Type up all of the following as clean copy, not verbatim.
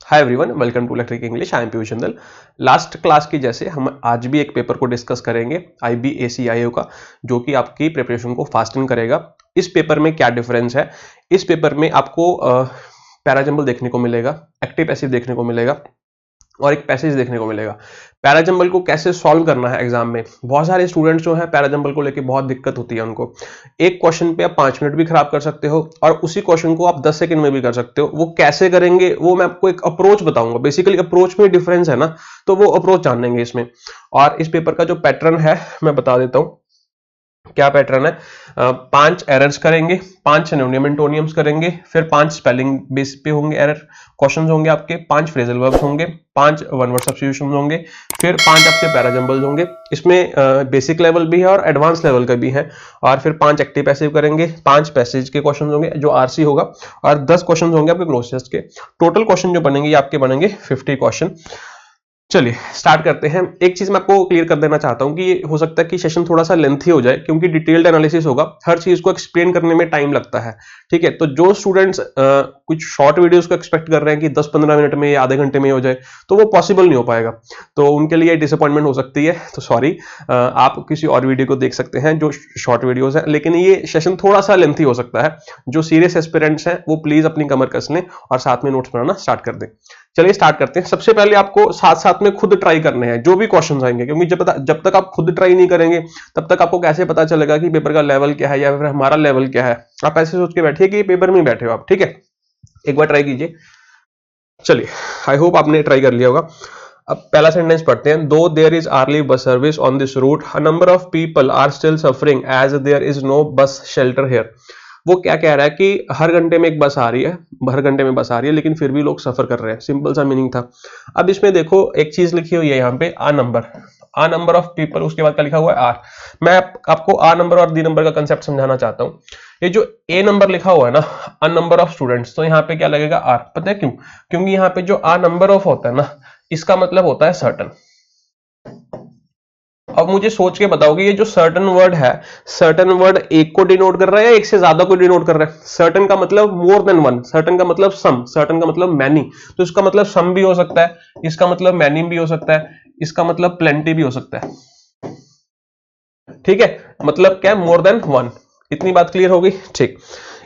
Hi everyone, welcome to electric English. I am Piyush Jindal. Last class की जैसे हम आज भी एक पेपर को डिस्कस करेंगे IBACIO का, जो कि आपकी प्रिपरेशन को फास्टन करेगा। इस पेपर में क्या डिफरेंस है? इस पेपर में आपको पैराजंबल देखने को मिलेगा, एक्टिव पैसिव देखने को मिलेगा और एक पैसेज देखने को मिलेगा। पैराजंबल को कैसे सॉल्व करना है एग्जाम में, बहुत सारे स्टूडेंट्स जो है पैराजंबल को लेके बहुत दिक्कत होती है उनको। एक क्वेश्चन पे आप 5 मिनट भी खराब कर सकते हो और उसी क्वेश्चन को आप 10 सेकंड में भी कर सकते हो। वो कैसे करेंगे वो मैं आपको एक अप्रोच बताऊंगा। बेसिकली अप्रोच में डिफरेंस है ना, तो वो अप्रोच जानेंगे इसमें। और इस पेपर का जो पैटर्न है मैं बता देता हूं क्या पैटर्न है। 5 एरर्स करेंगे, 5 सिनोनिम एंटोनियम्स करेंगे, फिर 5 स्पेलिंग बेस पे होंगे एरर क्वेश्चंस होंगे आपके, 5 फ्रेजल वर्ब्स होंगे, 5 वन वर्ड सब्स्टिट्यूशन होंगे, फिर 5 आपके पैराजंबल्स होंगे। इसमें बेसिक लेवल भी है और एडवांस लेवल का भी है। और फिर 5 एक्टिव पैसिव करेंगे, 5 पैसेज के क्वेश्चन होंगे जो आरसी होगा, और 10 क्वेश्चन होंगे आपके क्लोज टेस्ट के। टोटल क्वेश्चन जो बनेंगे ये आपके बनेंगे 50 क्वेश्चन। चलिए स्टार्ट करते हैं। एक चीज मैं आपको क्लियर कर देना चाहता हूं कि ये हो सकता है कि सेशन थोड़ा सा लेंथी हो जाए, क्योंकि डिटेल्ड एनालिसिस होगा, हर चीज को एक्सप्लेन करने में टाइम लगता है। ठीक है, तो जो स्टूडेंट्स कुछ शॉर्ट वीडियोस को एक्सपेक्ट कर रहे हैं कि 10-15 मिनट में या आधे घंटे में हो जाए, तो वो पॉसिबल नहीं हो पाएगा। तो उनके लिए डिसअपॉइंटमेंट हो सकती है, तो सॉरी। आप किसी और वीडियो को देख सकते हैं जो शॉर्ट वीडियोज है, लेकिन ये सेशन थोड़ा सा लेंथी हो सकता है। जो सीरियस एस्पिरेंट्स हैं वो प्लीज अपनी कमर कस लें और साथ में नोट्स बनाना स्टार्ट कर दें। चलिए स्टार्ट करते हैं। सबसे पहले आपको साथ साथ में खुद ट्राई करने हैं जो भी क्वेश्चंस आएंगे, क्योंकि जब तक आप खुद ट्राई नहीं करेंगे तब तक आपको कैसे पता चलेगा कि पेपर का लेवल क्या है या फिर हमारा लेवल क्या है। आप ऐसे सोच के बैठिए कि पेपर में बैठे हो आप। ठीक है, एक बार ट्राई कीजिए। चलिए, आई होप आपने ट्राई कर लिया होगा। अब पहला सेंटेंस पढ़ते हैं। Though there is early bus service on this route, a number of people are still suffering as there is no bus shelter here. वो क्या कह रहा है कि हर घंटे में एक बस आ रही है, हर घंटे में बस आ रही है, लेकिन फिर भी लोग सफर कर रहे हैं। सिंपल सा मीनिंग था। अब इसमें देखो एक चीज लिखी हुई है यहाँ पे, आ नंबर ऑफ पीपल, उसके बाद क्या लिखा हुआ है आर। मैं आपको आ नंबर और दी नंबर का कंसेप्ट समझाना चाहता हूँ। ये जो ए नंबर लिखा हुआ है ना, अ नंबर ऑफ स्टूडेंट्स, तो यहाँ पे क्या लगेगा आर। पता है क्यों? क्योंकि यहाँ पे जो आ नंबर ऑफ होता है ना, इसका मतलब होता है सर्टन। अब मुझे सोच के बताओगे ये जो सर्टन वर्ड है, सर्टन वर्ड एक को डिनोट कर रहा है या एक से ज्यादा को डिनोट कर रहा है? सर्टन का मतलब मोर देन वन, सर्टन का मतलब सम, सर्टन का मतलब मैनी। तो इसका मतलब सम भी हो सकता है, इसका मतलब मैनी भी हो सकता है, इसका मतलब प्लेंटी भी हो सकता है। ठीक है, मतलब क्या? More than one. इतनी बात क्लियर हो गई? ठीक।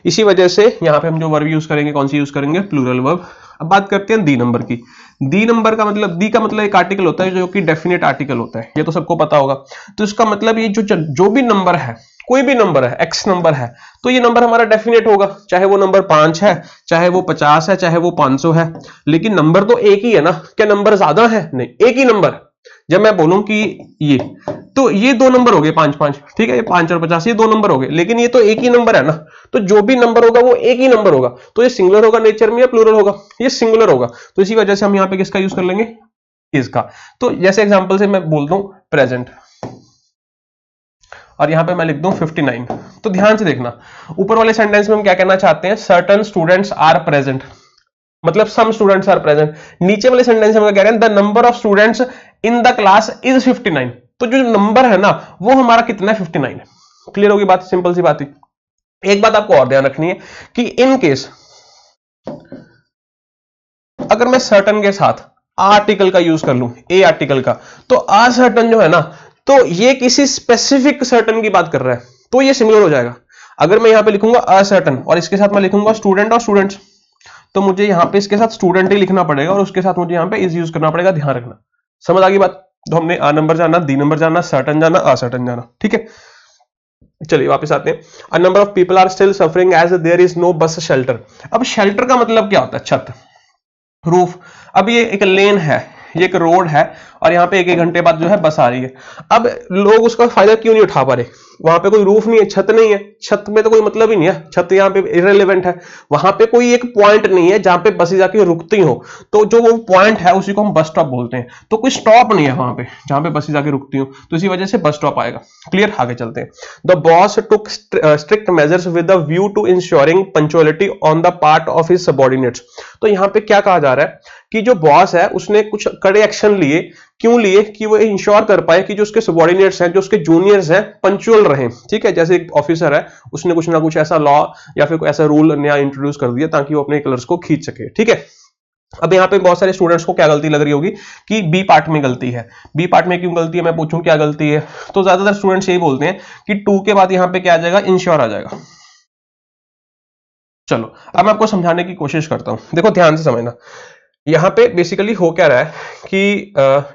इसी वजह से यहां पे हम जो वर्ब यूज करेंगे, कौन सी यूज करेंगे? Plural verb. अब बात करते हैं दी नंबर की। दी नंबर का मतलब, दी का मतलब एक आर्टिकल होता है जो कि डेफिनेट आर्टिकल होता है, ये तो सबको पता होगा। तो इसका मतलब ये जो भी नंबर है, कोई भी नंबर है, एक्स नंबर है, तो ये नंबर हमारा डेफिनेट होगा। चाहे वो नंबर 5 है, चाहे वो 50 है, चाहे वो 500 है, लेकिन नंबर तो एक ही है ना। क्या नंबर ज्यादा है? नहीं, एक ही नंबर। जब मैं बोलूं कि ये, तो ये 2 नंबर हो गए, 5-5, ठीक है, ये 5 और 50, ये 2 नंबर हो गए, लेकिन ये तो एक ही नंबर है ना। तो जो भी नंबर होगा वो एक ही नंबर होगा। तो ये सिंगुलर होगा नेचर में या प्लूरल होगा? ये सिंगुलर होगा। तो इसी वजह से हम यहाँ पे किसका यूज कर लेंगे? इसका। तो जैसे एग्जांपल से मैं बोल दूं प्रेजेंट, और यहां पे मैं लिख दूं 59। तो ध्यान से देखना, ऊपर वाले सेंटेंस में हम क्या कहना चाहते हैं? सर्टेन स्टूडेंट्स आर प्रेजेंट, मतलब सम स्टूडेंट्स आर प्रेजेंट। नीचे वाले सेंटेंस में कह रहे हैं the number of students in the class is 59। तो जो नंबर है ना वो हमारा कितना है? 59। क्लियर होगी बात? सिंपल सी बात है। एक बात आपको और ध्यान रखनी है कि इन केस अगर मैं सर्टन के साथ आर्टिकल का यूज कर लूं, ए आर्टिकल का, तो आ सर्टन जो है ना, तो ये किसी स्पेसिफिक सर्टन की बात कर रहा है, तो ये सिमिलर हो जाएगा। अगर मैं यहां पे लिखूंगा असर्टन और इसके साथ मैं लिखूंगा स्टूडेंट और स्टूडेंट्स, तो मुझे यहां पे इसके साथ स्टूडेंट ही लिखना पड़ेगा और उसके साथ मुझे यहां पे इज यूज करना पड़ेगा। ध्यान रखना, समझ आ गई बात? तो हमने आ नंबर जाना, दी नंबर जाना, सर्टन जाना, असर्टन जाना। ठीक है, चलिए वापस आते हैं। A number of people are still suffering as there is no bus shelter. अब शेल्टर का मतलब क्या होता है? छत, रूफ। अब ये एक लेन है, ये एक रोड है, और यहाँ पे 1-1 घंटे बाद जो है बस आ रही है। अब लोग उसका फायदा क्यों नहीं उठा पा रहे? वहां पे कोई रूफ नहीं है, छत नहीं है, छत में तो कोई मतलब ही नहीं है, छत यहाँ पे इररिलेवेंट है। वहां पे कोई एक पॉइंट नहीं है जहां पे बसें जाके रुकती हो, तो जो वो पॉइंट है उसी को हम बस स्टॉप बोलते हैं। तो कोई स्टॉप नहीं है वहां पे जहां पे बसें जाके रुकती हो, तो इसी वजह से बस स्टॉप आएगा। क्लियर? आगे चलते हैं। The boss took strict measures with the view to ensuring punctuality on the part of his subordinates. तो यहाँ पे क्या कहा जा रहा है कि जो बॉस है उसने कुछ कड़े एक्शन लिए। क्यों लिए? कि वो इंश्योर कर पाए कि जो उसके सबऑर्डिनेट्स हैं, जो उसके जूनियर्स हैं, पंक्चुअल रहें। ठीक है, जैसे एक ऑफिसर है, उसने कुछ ना कुछ ऐसा लॉ या फिर कोई ऐसा रूल नया इंट्रोड्यूस कर दिया ताकि वो अपने कलर्स को खींच सके। ठीक है, अब यहाँ पे बहुत सारे स्टूडेंट्स को क्या गलती लग रही होगी कि बी पार्ट में गलती है। बी पार्ट में क्यों गलती है, मैं पूछूं क्या गलती है, तो ज्यादातर स्टूडेंट्स यही बोलते हैं कि 2 के बाद यहाँ पे क्या आ जाएगा, इंश्योर आ जाएगा। चलो अब मैं आपको समझाने की कोशिश करता हूं, देखो ध्यान से समझना। यहाँ पे बेसिकली हो क्या रहा है कि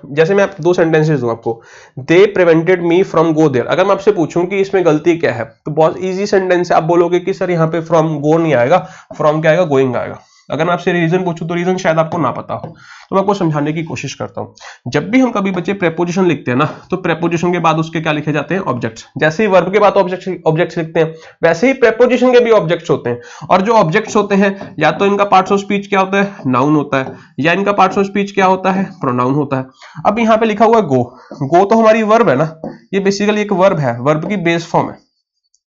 जैसे मैं दो सेंटेंसेस दूं आपको, they prevented me from go there. अगर मैं आपसे पूछूं कि इसमें गलती क्या है, तो बहुत इजी सेंटेंस है, आप बोलोगे कि सर यहाँ पे फ्रॉम गो नहीं आएगा, फ्रॉम क्या आएगा, गोइंग आएगा। अगर मैं आपसे रीजन पूछूं तो रीजन शायद आपको ना पता हो, तो मैं आपको समझाने की कोशिश करता हूं। जब भी हम कभी बच्चे प्रेपोजिशन लिखते हैं ना, तो प्रेपोजिशन के बाद उसके क्या लिखे जाते हैं, ऑब्जेक्ट्स। जैसे ही वर्ब के बाद ऑब्जेक्ट्स लिखते हैं, वैसे ही प्रेपोजिशन के भी ऑब्जेक्ट्स होते हैं। और जो ऑब्जेक्ट्स होते हैं, या तो इनका पार्ट्स ऑफ स्पीच क्या होता है, नाउन होता है, या इनका पार्ट्स ऑफ स्पीच क्या होता है, प्रोनाउन होता है। अब यहाँ पे लिखा हुआ है गो, गो तो हमारी वर्ब है ना, ये बेसिकली एक वर्ब है, वर्ब की बेस फॉर्म है।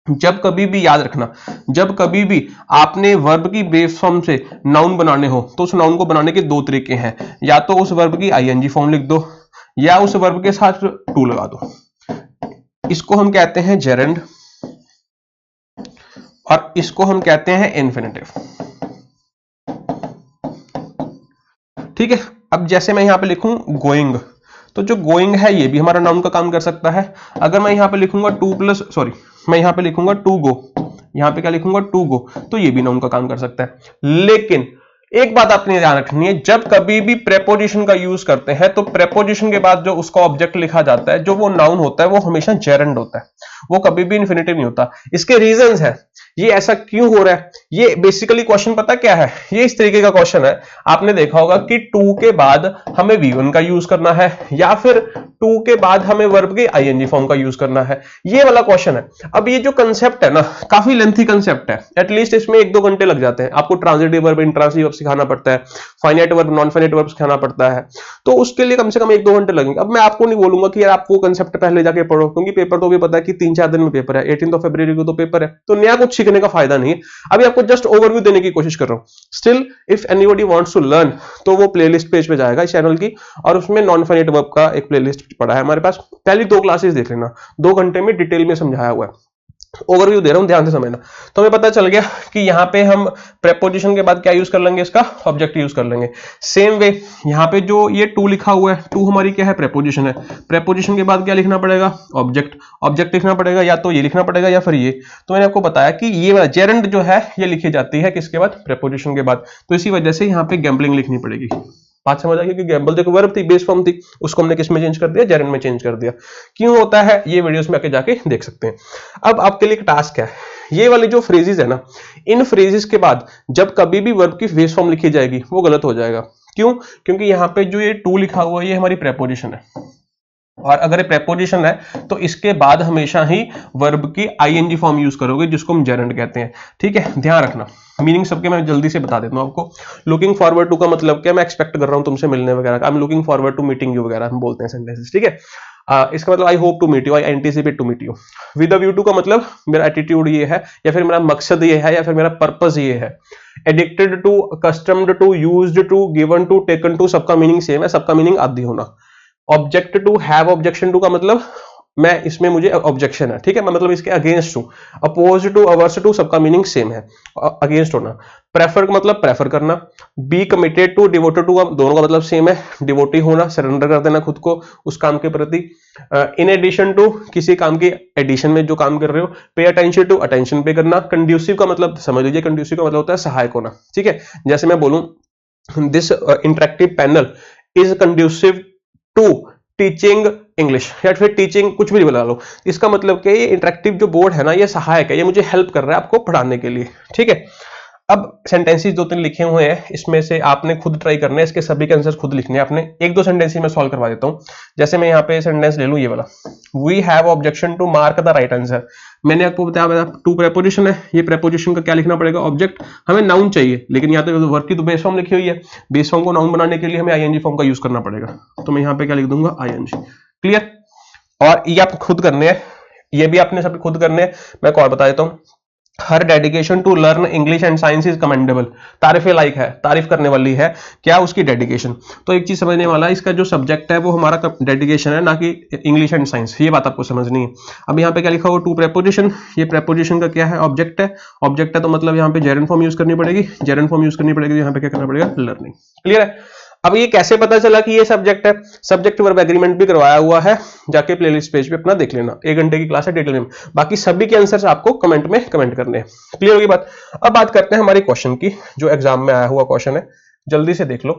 जब कभी भी याद रखना, जब कभी भी आपने वर्ब की बेस फॉर्म से नाउन बनाने हो, तो उस नाउन को बनाने के दो तरीके हैं, या तो उस वर्ब की आईएनजी फॉर्म लिख दो, या उस वर्ब के साथ टू लगा दो। इसको हम कहते हैं जेरेंड, और इसको हम कहते हैं इन्फिनेटिव। ठीक है। अब जैसे मैं यहां पे लिखूं गोइंग, तो जो गोइंग है ये भी हमारा नाउन का काम कर सकता है। अगर मैं यहां पे लिखूंगा मैं यहां पे लिखूंगा टू गो, यहां पे क्या लिखूंगा, टू गो, तो ये भी नाउन का काम कर सकता है। लेकिन एक बात आपने ध्यान रखनी है, जब कभी भी प्रेपोजिशन का यूज करते हैं, तो प्रेपोजिशन के बाद जो उसका ऑब्जेक्ट लिखा जाता है, जो वो नाउन होता है, वो हमेशा जेरेंड होता है, वो कभी भी इन्फिनेटिव नहीं होता। इसके रीजंस है, ये ऐसा क्यों हो रहा है, ये बेसिकली क्वेश्चन पता क्या है, ये इस तरीके का क्वेश्चन है। आपने देखा होगा कि टू के बाद हमें V1 का यूज करना है, या फिर टू के बाद हमें वर्ब की आईएनजी फॉर्म का यूज करना है, ये वाला क्वेश्चन है। अब ये जो कंसेप्ट है ना, काफी लेंथी कंसेप्ट है, एटलीस्ट इसमें 1-2 घंटे लग जाते हैं। आपको ट्रांजिटिव वर्ब, इंट्रांसिटिव वर्ब सिखाना पड़ता है, finite verb, non finite verb सिखाना पड़ता है, तो उसके लिए कम से कम 1-2 घंटे लगेंगे। अब मैं आपको नहीं बोलूंगा कि यार आप वो कंसेप्ट पहले जाके पढ़ो, क्योंकि पेपर तो भी पता है कि 3-4 दिन में पेपर है, 18 फरवरी को तो पेपर है, तो नया कुछ सीखने का फायदा नहीं है। अभी आपको जस्ट ओवरव्यू देने की कोशिश कर रहा हूं। Still if anybody wants to learn, तो वो प्लेलिस्ट पेज पे जाएगा इस चैनल की, और उसमें नॉन फाइनाइट वर्ब का एक प्लेलिस्ट पड़ा है हमारे पास, पहली 2 क्लासेस देख लेना, 2 घंटे में डिटेल में समझाया हुआ है। ओवरव्यू दे रहा हूं, ध्यान से समझना। तो हमें पता चल गया कि यहां पे हम प्रेपोजिशन के बाद क्या यूज कर लेंगे, इसका ऑब्जेक्ट यूज कर लेंगे। सेम वे यहां पे जो ये टू लिखा हुआ है, टू हमारी क्या है, प्रेपोजिशन है। प्रेपोजिशन के बाद क्या लिखना पड़ेगा, ऑब्जेक्ट। ऑब्जेक्ट लिखना पड़ेगा, या तो ये लिखना पड़ेगा या फिर ये। तो मैंने आपको बताया कि ये वाला जेरेंड जो है, ये लिखी जाती है किसके बाद, प्रेपोजिशन के बाद। तो इसी वजह से यहां पे गैम्बलिंग लिखनी पड़ेगी। बात समझ आ गई कि गैम्बल जो वर्ब थी, बेस फॉर्म थी, उसको हमने किस में चेंज कर दिया, जेरेंड में चेंज कर दिया। क्यों होता है, ये वीडियोस में आके जाके देख सकते हैं। अब आपके लिए एक टास्क है, ये वाली जो फ्रेजेस है ना, इन फ्रेजेस के बाद जब कभी भी वर्ब की बेस फॉर्म लिखी जाएगी, वो गलत हो जाएगा। क्यों, क्योंकि यहाँ पे जो ये टू लिखा हुआ है, ये हमारी प्रेपोजिशन है, और अगर ये प्रेपोजिशन है तो इसके बाद हमेशा ही वर्ब की आईएनजी फॉर्म यूज करोगे, जिसको हम जेरेंड कहते हैं। ठीक है, ध्यान रखना। मीनिंग सबके मैं जल्दी से बता देता हूं आपको। लुकिंग फॉरवर्ड टू का मतलब क्या, मैं एक्सपेक्ट कर रहा हूं तुमसे मिलने वगैरह का, I am looking forward to meeting you वगैरह हम बोलते हैं सेंटेंसेस। ठीक है, इसका मतलब I hope to meet you, I anticipate to meet you. With a view to का मतलब मेरा एटीट्यूड ये है, या फिर मेरा मकसद ये है, या फिर मेरा पर्पस ये है। Addicted to, accustomed to, used to, given to, taken to, सबका मीनिंग सेम है, सबका मीनिंग आदि होना। Object to, have objection to का मतलब मैं इसमें मुझे ऑब्जेक्शन है। ठीक है, मैं मतलब इसके अगेंस्ट हूं। अपोज टू, अवर्स टू, सबका मीनिंग सेम है, अगेंस्ट होना। प्रेफर का मतलब प्रेफर करना। Be committed to, devoted to, दोनों का मतलब सेम है, डिवोटी होना, सरेंडर कर देना खुद को उस काम के प्रति। इन एडिशन टू, किसी काम के एडिशन में जो काम कर रहे हो। पे अटेंशन टू, अटेंशन पे करना। कंड्यूसिव का मतलब समझ लीजिए, कंड्यूसिव का मतलब होता है सहायक होना। ठीक है, जैसे मैं बोलूं this interactive panel is conducive to teaching English, या फिर टीचिंग कुछ भी बना लो, इसका मतलब कि ये इंटरेक्टिव जो बोर्ड है ना, ये सहायक है, ये मुझे हेल्प कर रहा है आपको पढ़ाने के लिए। ठीक है, अब सेंटेंसेस 2-3 लिखे हुए हैं, इसमें से आपने खुद ट्राई करना है, इसके सभी के आंसर खुद लिखने हैं आपने। 1-2 सेंटेंस मैं सॉल्व करवा देता हूं। जैसे मैं यहाँ पे सेंटेंस ले लूं ये वाला, we have objection to, mark the right answer. मैंने आपको बताया टू प्रेपोजिशन है, ये प्रेपोजिशन का क्या लिखना पड़ेगा, ऑब्जेक्ट। हमें नाउन चाहिए, लेकिन यहाँ पे वर्ब की तो बेस फॉर्म लिखी हुई है, बेस फॉर्म को नाउन बनाने के लिए हमें आईएनजी फॉर्म का यूज करना पड़ेगा, तो मैं यहाँ पे क्या लिख दूंगा, आईएनजी। क्लियर, और ये आप खुद करने हैं, ये भी आपने सब खुद करने हैं। मैं एक और बता देता हूँ, हर dedication to learn English and science is commendable. तारीफ लाइक है, तारीफ करने वाली है क्या, उसकी डेडिकेशन। तो एक चीज समझने वाला है, इसका जो सब्जेक्ट है वो हमारा डेडिकेशन है, ना कि इंग्लिश एंड साइंस। ये बात आपको समझनी है। अब यहाँ पे क्या लिखा हुआ, टू प्रेपोजिशन। ये प्रेपोजिशन का क्या है, ऑब्जेक्ट है। ऑब्जेक्ट है तो मतलब यहाँ पे जेरंड फॉर्म यूज करनी पड़ेगी, जेरंड फॉर्म यूज करनी पड़ेगी। यहाँ पे क्या करना पड़ेगा, लर्निंग। क्लियर है। अब ये कैसे पता चला कि ये सब्जेक्ट है, सब्जेक्ट वर्ब एग्रीमेंट भी करवाया हुआ है, जाके प्लेलिस्ट पेज पे अपना देख लेना। 1 घंटे की क्लास है डिटेल में, बाकी सभी के आंसर्स आपको कमेंट में कमेंट करने हैं। क्लियर होगी बात। अब बात करते हैं हमारी क्वेश्चन की, जो एग्जाम में आया हुआ क्वेश्चन है, जल्दी से देख लो।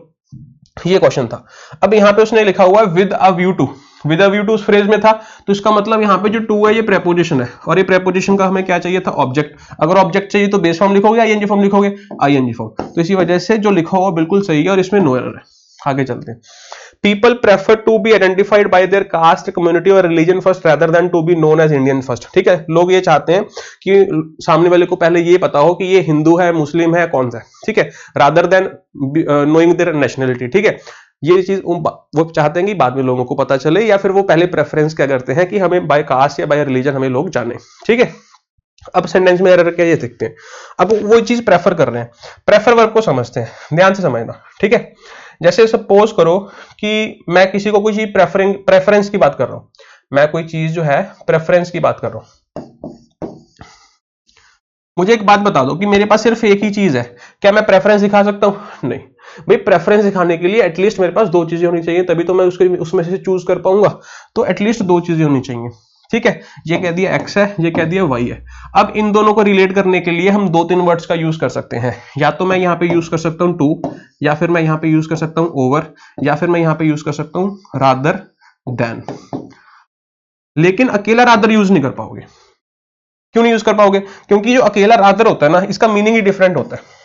ये क्वेश्चन था। अब यहाँ पे उसने लिखा हुआ है with a view to, with a view to उस फ्रेज में था, तो इसका मतलब यहाँ पे जो टू है ये प्रेपोजिशन है, और ये प्रेपोजिशन का हमें क्या चाहिए था, ऑब्जेक्ट। अगर ऑब्जेक्ट चाहिए तो बेस फॉर्म लिखोगे, आईएनजी फॉर्म लिखोगे, आईएनजी फॉर्म। तो इसी वजह से जो लिखा हुआ बिल्कुल सही है और इसमें नो एरर है। आगे चलते हैं। People prefer to be identified by their caste, community और religion first rather than to be known as Indian first। ठीक है, लोग ये चाहते हैं कि सामने वाले को पहले ये पता हो कि ये हिंदू है, मुस्लिम है, कौन सा है। ठीक है, rather than knowing their nationality। ठीक है, ये चीज वो चाहते हैं कि बाद में लोगों को पता चले, या फिर वो पहले प्रेफरेंस क्या करते हैं कि हमें बाय कास्ट या बाय रिलीजन हमें लोग जाने। ठीक है, अब सेंटेंस में एरर क्या, ये देखते हैं। अब वो चीज प्रेफर कर रहे हैं, प्रेफर वर्ब को समझते हैं, ध्यान से समझना। ठीक है, जैसे सपोज करो कि मैं किसी को कोई चीज प्रेफरेंस की बात कर रहा हूं, मैं कोई चीज जो है प्रेफरेंस की बात कर रहा हूं। मुझे एक बात बता दो कि मेरे पास सिर्फ एक ही चीज है, क्या मैं प्रेफरेंस दिखा सकता हूं? नहीं भाई, प्रेफरेंस दिखाने के लिए एटलीस्ट मेरे पास 2 चीजें होनी चाहिए, तभी तो मैं उसमें से चूज कर पाऊंगा। तो एटलीस्ट 2 चीजें होनी चाहिए। ठीक है, ये कह दिया x है, ये कह दिया y है। अब इन दोनों को रिलेट करने के लिए हम 2-3 वर्ड्स का यूज कर सकते हैं। या तो मैं यहां पे यूज कर सकता हूं टू, या फिर मैं यहां पे यूज कर सकता हूं ओवर, या फिर मैं यहां पे यूज कर सकता हूं रादर देन। लेकिन अकेला रादर यूज नहीं कर पाओगे। क्यों नहीं यूज कर पाओगे? क्योंकि जो अकेला रादर होता है ना, इसका मीनिंग ही डिफरेंट होता है।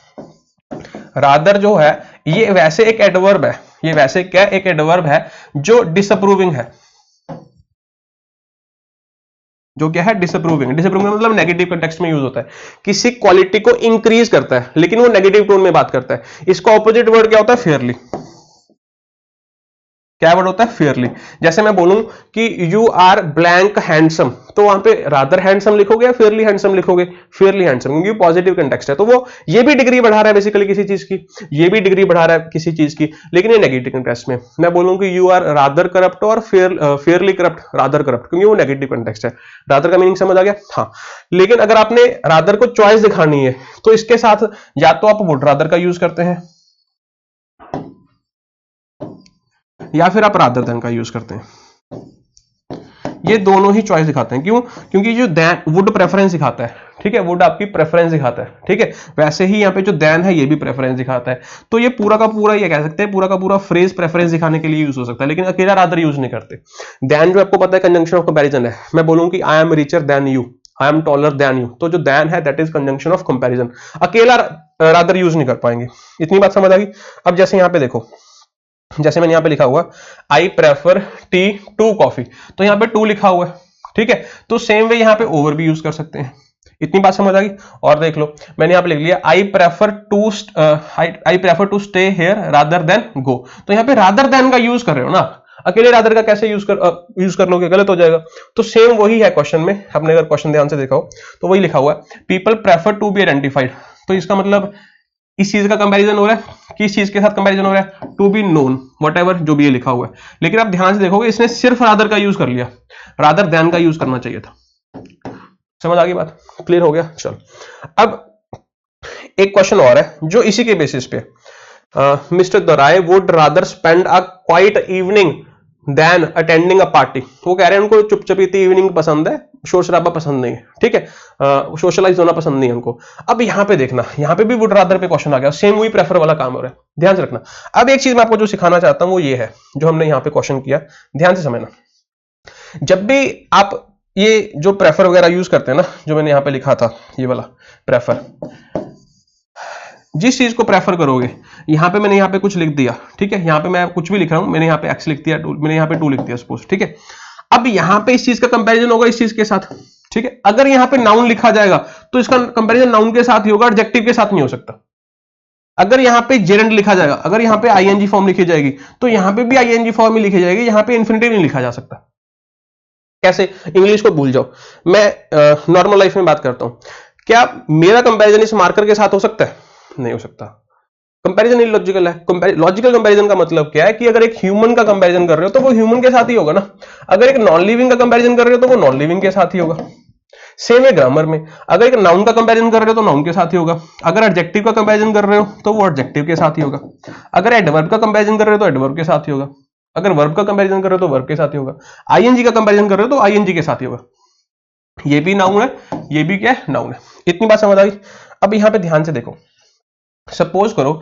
रादर जो है ये वैसे एक एडवर्ब है, ये वैसे क्या एक एडवर्ब है जो डिसअप्रूविंग है, जो क्या है डिसअप्रूविंग। डिसअप्रूविंग मतलब नेगेटिव कंटेक्स्ट में यूज होता है, किसी क्वालिटी को इंक्रीज करता है लेकिन वो नेगेटिव टोन में बात करता है। इसका ऑपोजिट वर्ड क्या होता है, फेयरली। क्या वर्ड होता है, फेयरली। जैसे मैं बोलूं कि यू आर ब्लैंक हैंडसम, तो वहां पे रादर हैंडसम लिखोगे या फेयरली हैंडसम लिखोगे? फेयरली हैंडसम, क्योंकि पॉजिटिव कंटेक्स्ट है। तो वो ये भी डिग्री बढ़ा रहा है बेसिकली किसी चीज की, ये भी डिग्री बढ़ा रहा है किसी चीज की, लेकिन ये नेगेटिव कंटेक्स्ट में। मैं बोलूं कि यू आर रादर करप्ट और फेयरली करप्ट, रादर करप्ट, क्योंकि वो नेगेटिव कंटेक्स्ट है। रादर का मीनिंग समझ आ गया? हाँ। लेकिन अगर आपने रादर को चॉइस दिखानी है तो इसके साथ या तो आप वुड रादर का यूज करते हैं, या फिर आप रादर देन का यूज करते हैं। ये दोनों ही चॉइस दिखाते हैं। क्यों? क्योंकि जो देन वुड प्रेफरेंस दिखाता है। ठीक है, वुड आपकी प्रेफरेंस दिखाता है। ठीक है, वैसे ही यहाँ पे जो देन है ये भी प्रेफरेंस दिखाता है। तो ये पूरा का पूरा ये कह सकते हैं, पूरा का पूरा फ्रेज प्रेफरेंस दिखाने के लिए यूज हो सकता है, लेकिन अकेला रादर यूज नहीं करते। देन जो आपको पता है कंजंक्शन ऑफ कंपैरिजन है। मैं बोलूं कि I am richer than you, I am taller than you, तो जो देन है that is conjunction of comparison. अकेला रादर यूज नहीं कर पाएंगे। इतनी बात समझ आ गई? अब जैसे यहाँ पे देखो, जैसे मैंने यहां पे लिखा हुआ I prefer tea to coffee, तो यहां पे टू लिखा हुआ है। ठीक है, तो सेम वे यहां पे ओवर भी यूज कर सकते हैं। इतनी बात समझ आ गई? और देख लो, मैंने यहां पे लिख लिया I prefer to stay here rather than go, तो यहां पे रादर देन का यूज कर रहे हो ना, अकेले रादर का कैसे यूज कर लोगे? गलत हो जाएगा। तो सेम वही है क्वेश्चन में, आपने अगर क्वेश्चन ध्यान से देखा हो तो वही लिखा हुआ है people prefer to be identified, तो इसका मतलब इस चीज का कंपैरिजन हो रहा है, किस चीज के साथ कंपैरिजन हो रहा है? टू बी नोन, व्हाटएवर जो भी ये लिखा हुआ है। लेकिन आप ध्यान से देखोगे इसने सिर्फ रादर का यूज कर लिया, रादर देन का यूज करना चाहिए था। समझ आ गई बात? क्लियर हो गया? चलो, अब एक क्वेश्चन और है जो इसी के बेसिस पे, mister Dorai would rather spend a quiet evening than attending a party. वो कह रहे हैं उनको चुपचापी इवनिंग पसंद है, शोर शराबा पसंद नहीं है। ठीक है, सोशलाइज होना पसंद नहीं है उनको। अब यहां पे देखना, यहां पे भी वुड रादर पे क्वेश्चन आ गया, सेम वही प्रेफर वाला काम हो रहा है, ध्यान से रखना। अब एक चीज मैं आपको जो सिखाना चाहता हूं वो ये है, जो हमने यहां पे क्वेश्चन किया, ध्यान से समझना। जब भी आप ये जो प्रेफर वगैरह यूज करते हैं ना, जो मैंने यहां पे लिखा था ये वाला प्रेफर, जिस चीज को प्रेफर करोगे, यहां पे मैंने यहां पे कुछ लिख दिया। ठीक है, यहां पे मैं कुछ भी लिख रहा हूं, मैंने यहां पे x लिख दिया, मैंने यहां पे 2 लिख दिया सपोज। ठीक है, अब यहां पे इस चीज का कंपैरिजन होगा इस चीज के साथ। ठीक है, अगर यहां पे नाउन लिखा जाएगा तो इसका कंपैरिजन नाउन के साथ ही होगा, एडजेक्टिव के साथ नहीं हो सकता। अगर यहां पे जेरेंड लिखा जाएगा, अगर यहां पे आईएनजी फॉर्म लिखी जाएगी तो यहां पे भी आईएनजी फॉर्म ही लिखी जाएगी, यहां पे इंफिनिटिव नहीं लिखा जा सकता। कैसे? इंग्लिश को भूल जाओ, मैं नॉर्मल लाइफ में बात करता हूं। क्या मेरा कंपैरिजन इस मार्कर के साथ हो सकता है? नहीं हो सकता। कंपैरिजन इलॉजिकल है। लॉजिकल कंपैरिजन का मतलब क्या है कि अगर एक ह्यूमन का कंपैरिजन कर रहे हो तो वो ह्यूमन के साथ ही होगा ना, अगर एक नॉन लिविंग का कंपैरिजन कर रहे हो तो वो नॉन लिविंग के साथ ही होगा। सेम है ग्रामर में, अगर एक नाउन का कंपैरिजन कर रहे हो तो नाउन के साथ ही होगा, अगर एडजेक्टिव का कंपैरिजन कर रहे हो तो वो एडजेक्टिव के साथ ही होगा, अगर एडवर्ब का कंपैरिजन कर रहे हो तो एडवर्ब के साथ ही होगा, अगर वर्ब का कंपैरिजन कर रहे हो तो वर्ब के साथ ही होगा, आईएनजी का कंपैरिजन कर रहे हो तो आईएनजी के साथ ही होगा। ये भी नाउन है, ये भी क्या है, नाउन है। इतनी बात समझ आ गई? अब यहां पे ध्यान से देखो, सपोज करो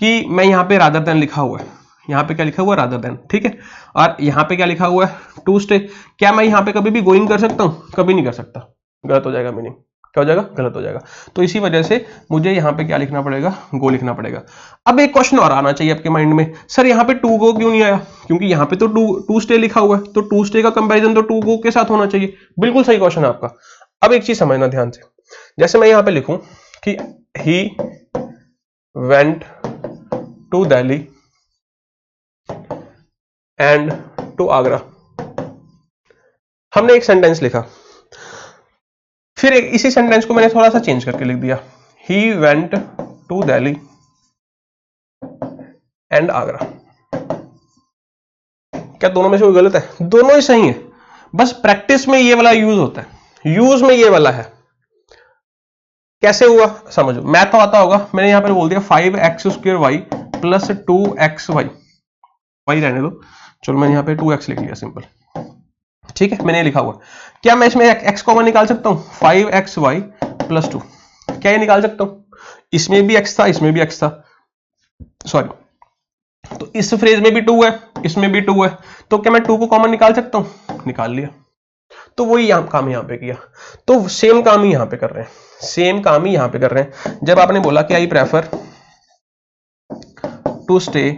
कि मैं यहां पे रादर देन लिखा हुआ है, यहां पे क्या लिखा हुआ है, रादर देन, ठीक है, और यहां पे क्या लिखा हुआ है, टू स्टे। क्या मैं यहां पे कभी भी गोइंग कर सकता हूं? कभी नहीं कर सकता, गलत हो जाएगा मीनिंग। क्या हो जाएगा? गलत हो जाएगा। तो इसी वजह से मुझे यहां पे क्या लिखना पड़ेगा, गो लिखना पड़ेगा। अब एक क्वेश्चन और आना चाहिए आपके माइंड में, सर यहां पे टू गो क्यों नहीं आया? क्योंकि यहां पे तो टू स्टे लिखा हुआ है, तो टू स्टे का कंपैरिजन तो टू गो के साथ होना चाहिए। बिल्कुल सही क्वेश्चन है आपका। अब एक चीज समझना ध्यान से, जैसे मैं यहां पे लिखूं कि he went to Delhi and to Agra, हमने एक सेंटेंस लिखा, फिर इसी सेंटेंस को मैंने थोड़ा सा चेंज करके लिख दिया, he went to Delhi and Agra. क्या दोनों में से कोई गलत है? दोनों ही सही है, बस प्रैक्टिस में ये वाला यूज होता है, यूज में ये वाला है। कैसे हुआ समझो, मैथ तो आता होगा, मैंने यहां पर बोल दिया 5x² y प्लस 2xy, वही रहने दो, चलो मैंने यहां पे 2x लिख लिया सिंपल, ठीक है, मैंने लिखा हुआ। क्या मैं इसमें x कॉमन निकाल सकता हूं? 5xy प्लस 2, क्या ये निकाल सकता हूं? इसमें भी x था, इसमें भी x था, सॉरी, तो इस फ्रेज में भी 2 है, इसमें भी 2 है, तो क्या मैं 2 को कॉमन निकाल सकता हूं? निकाल लिया। तो वही काम यहां पे किया, तो सेम काम ही यहां पे कर रहे हैं, सेम काम ही यहां पे कर रहे हैं। जब आपने बोला कि I prefer to stay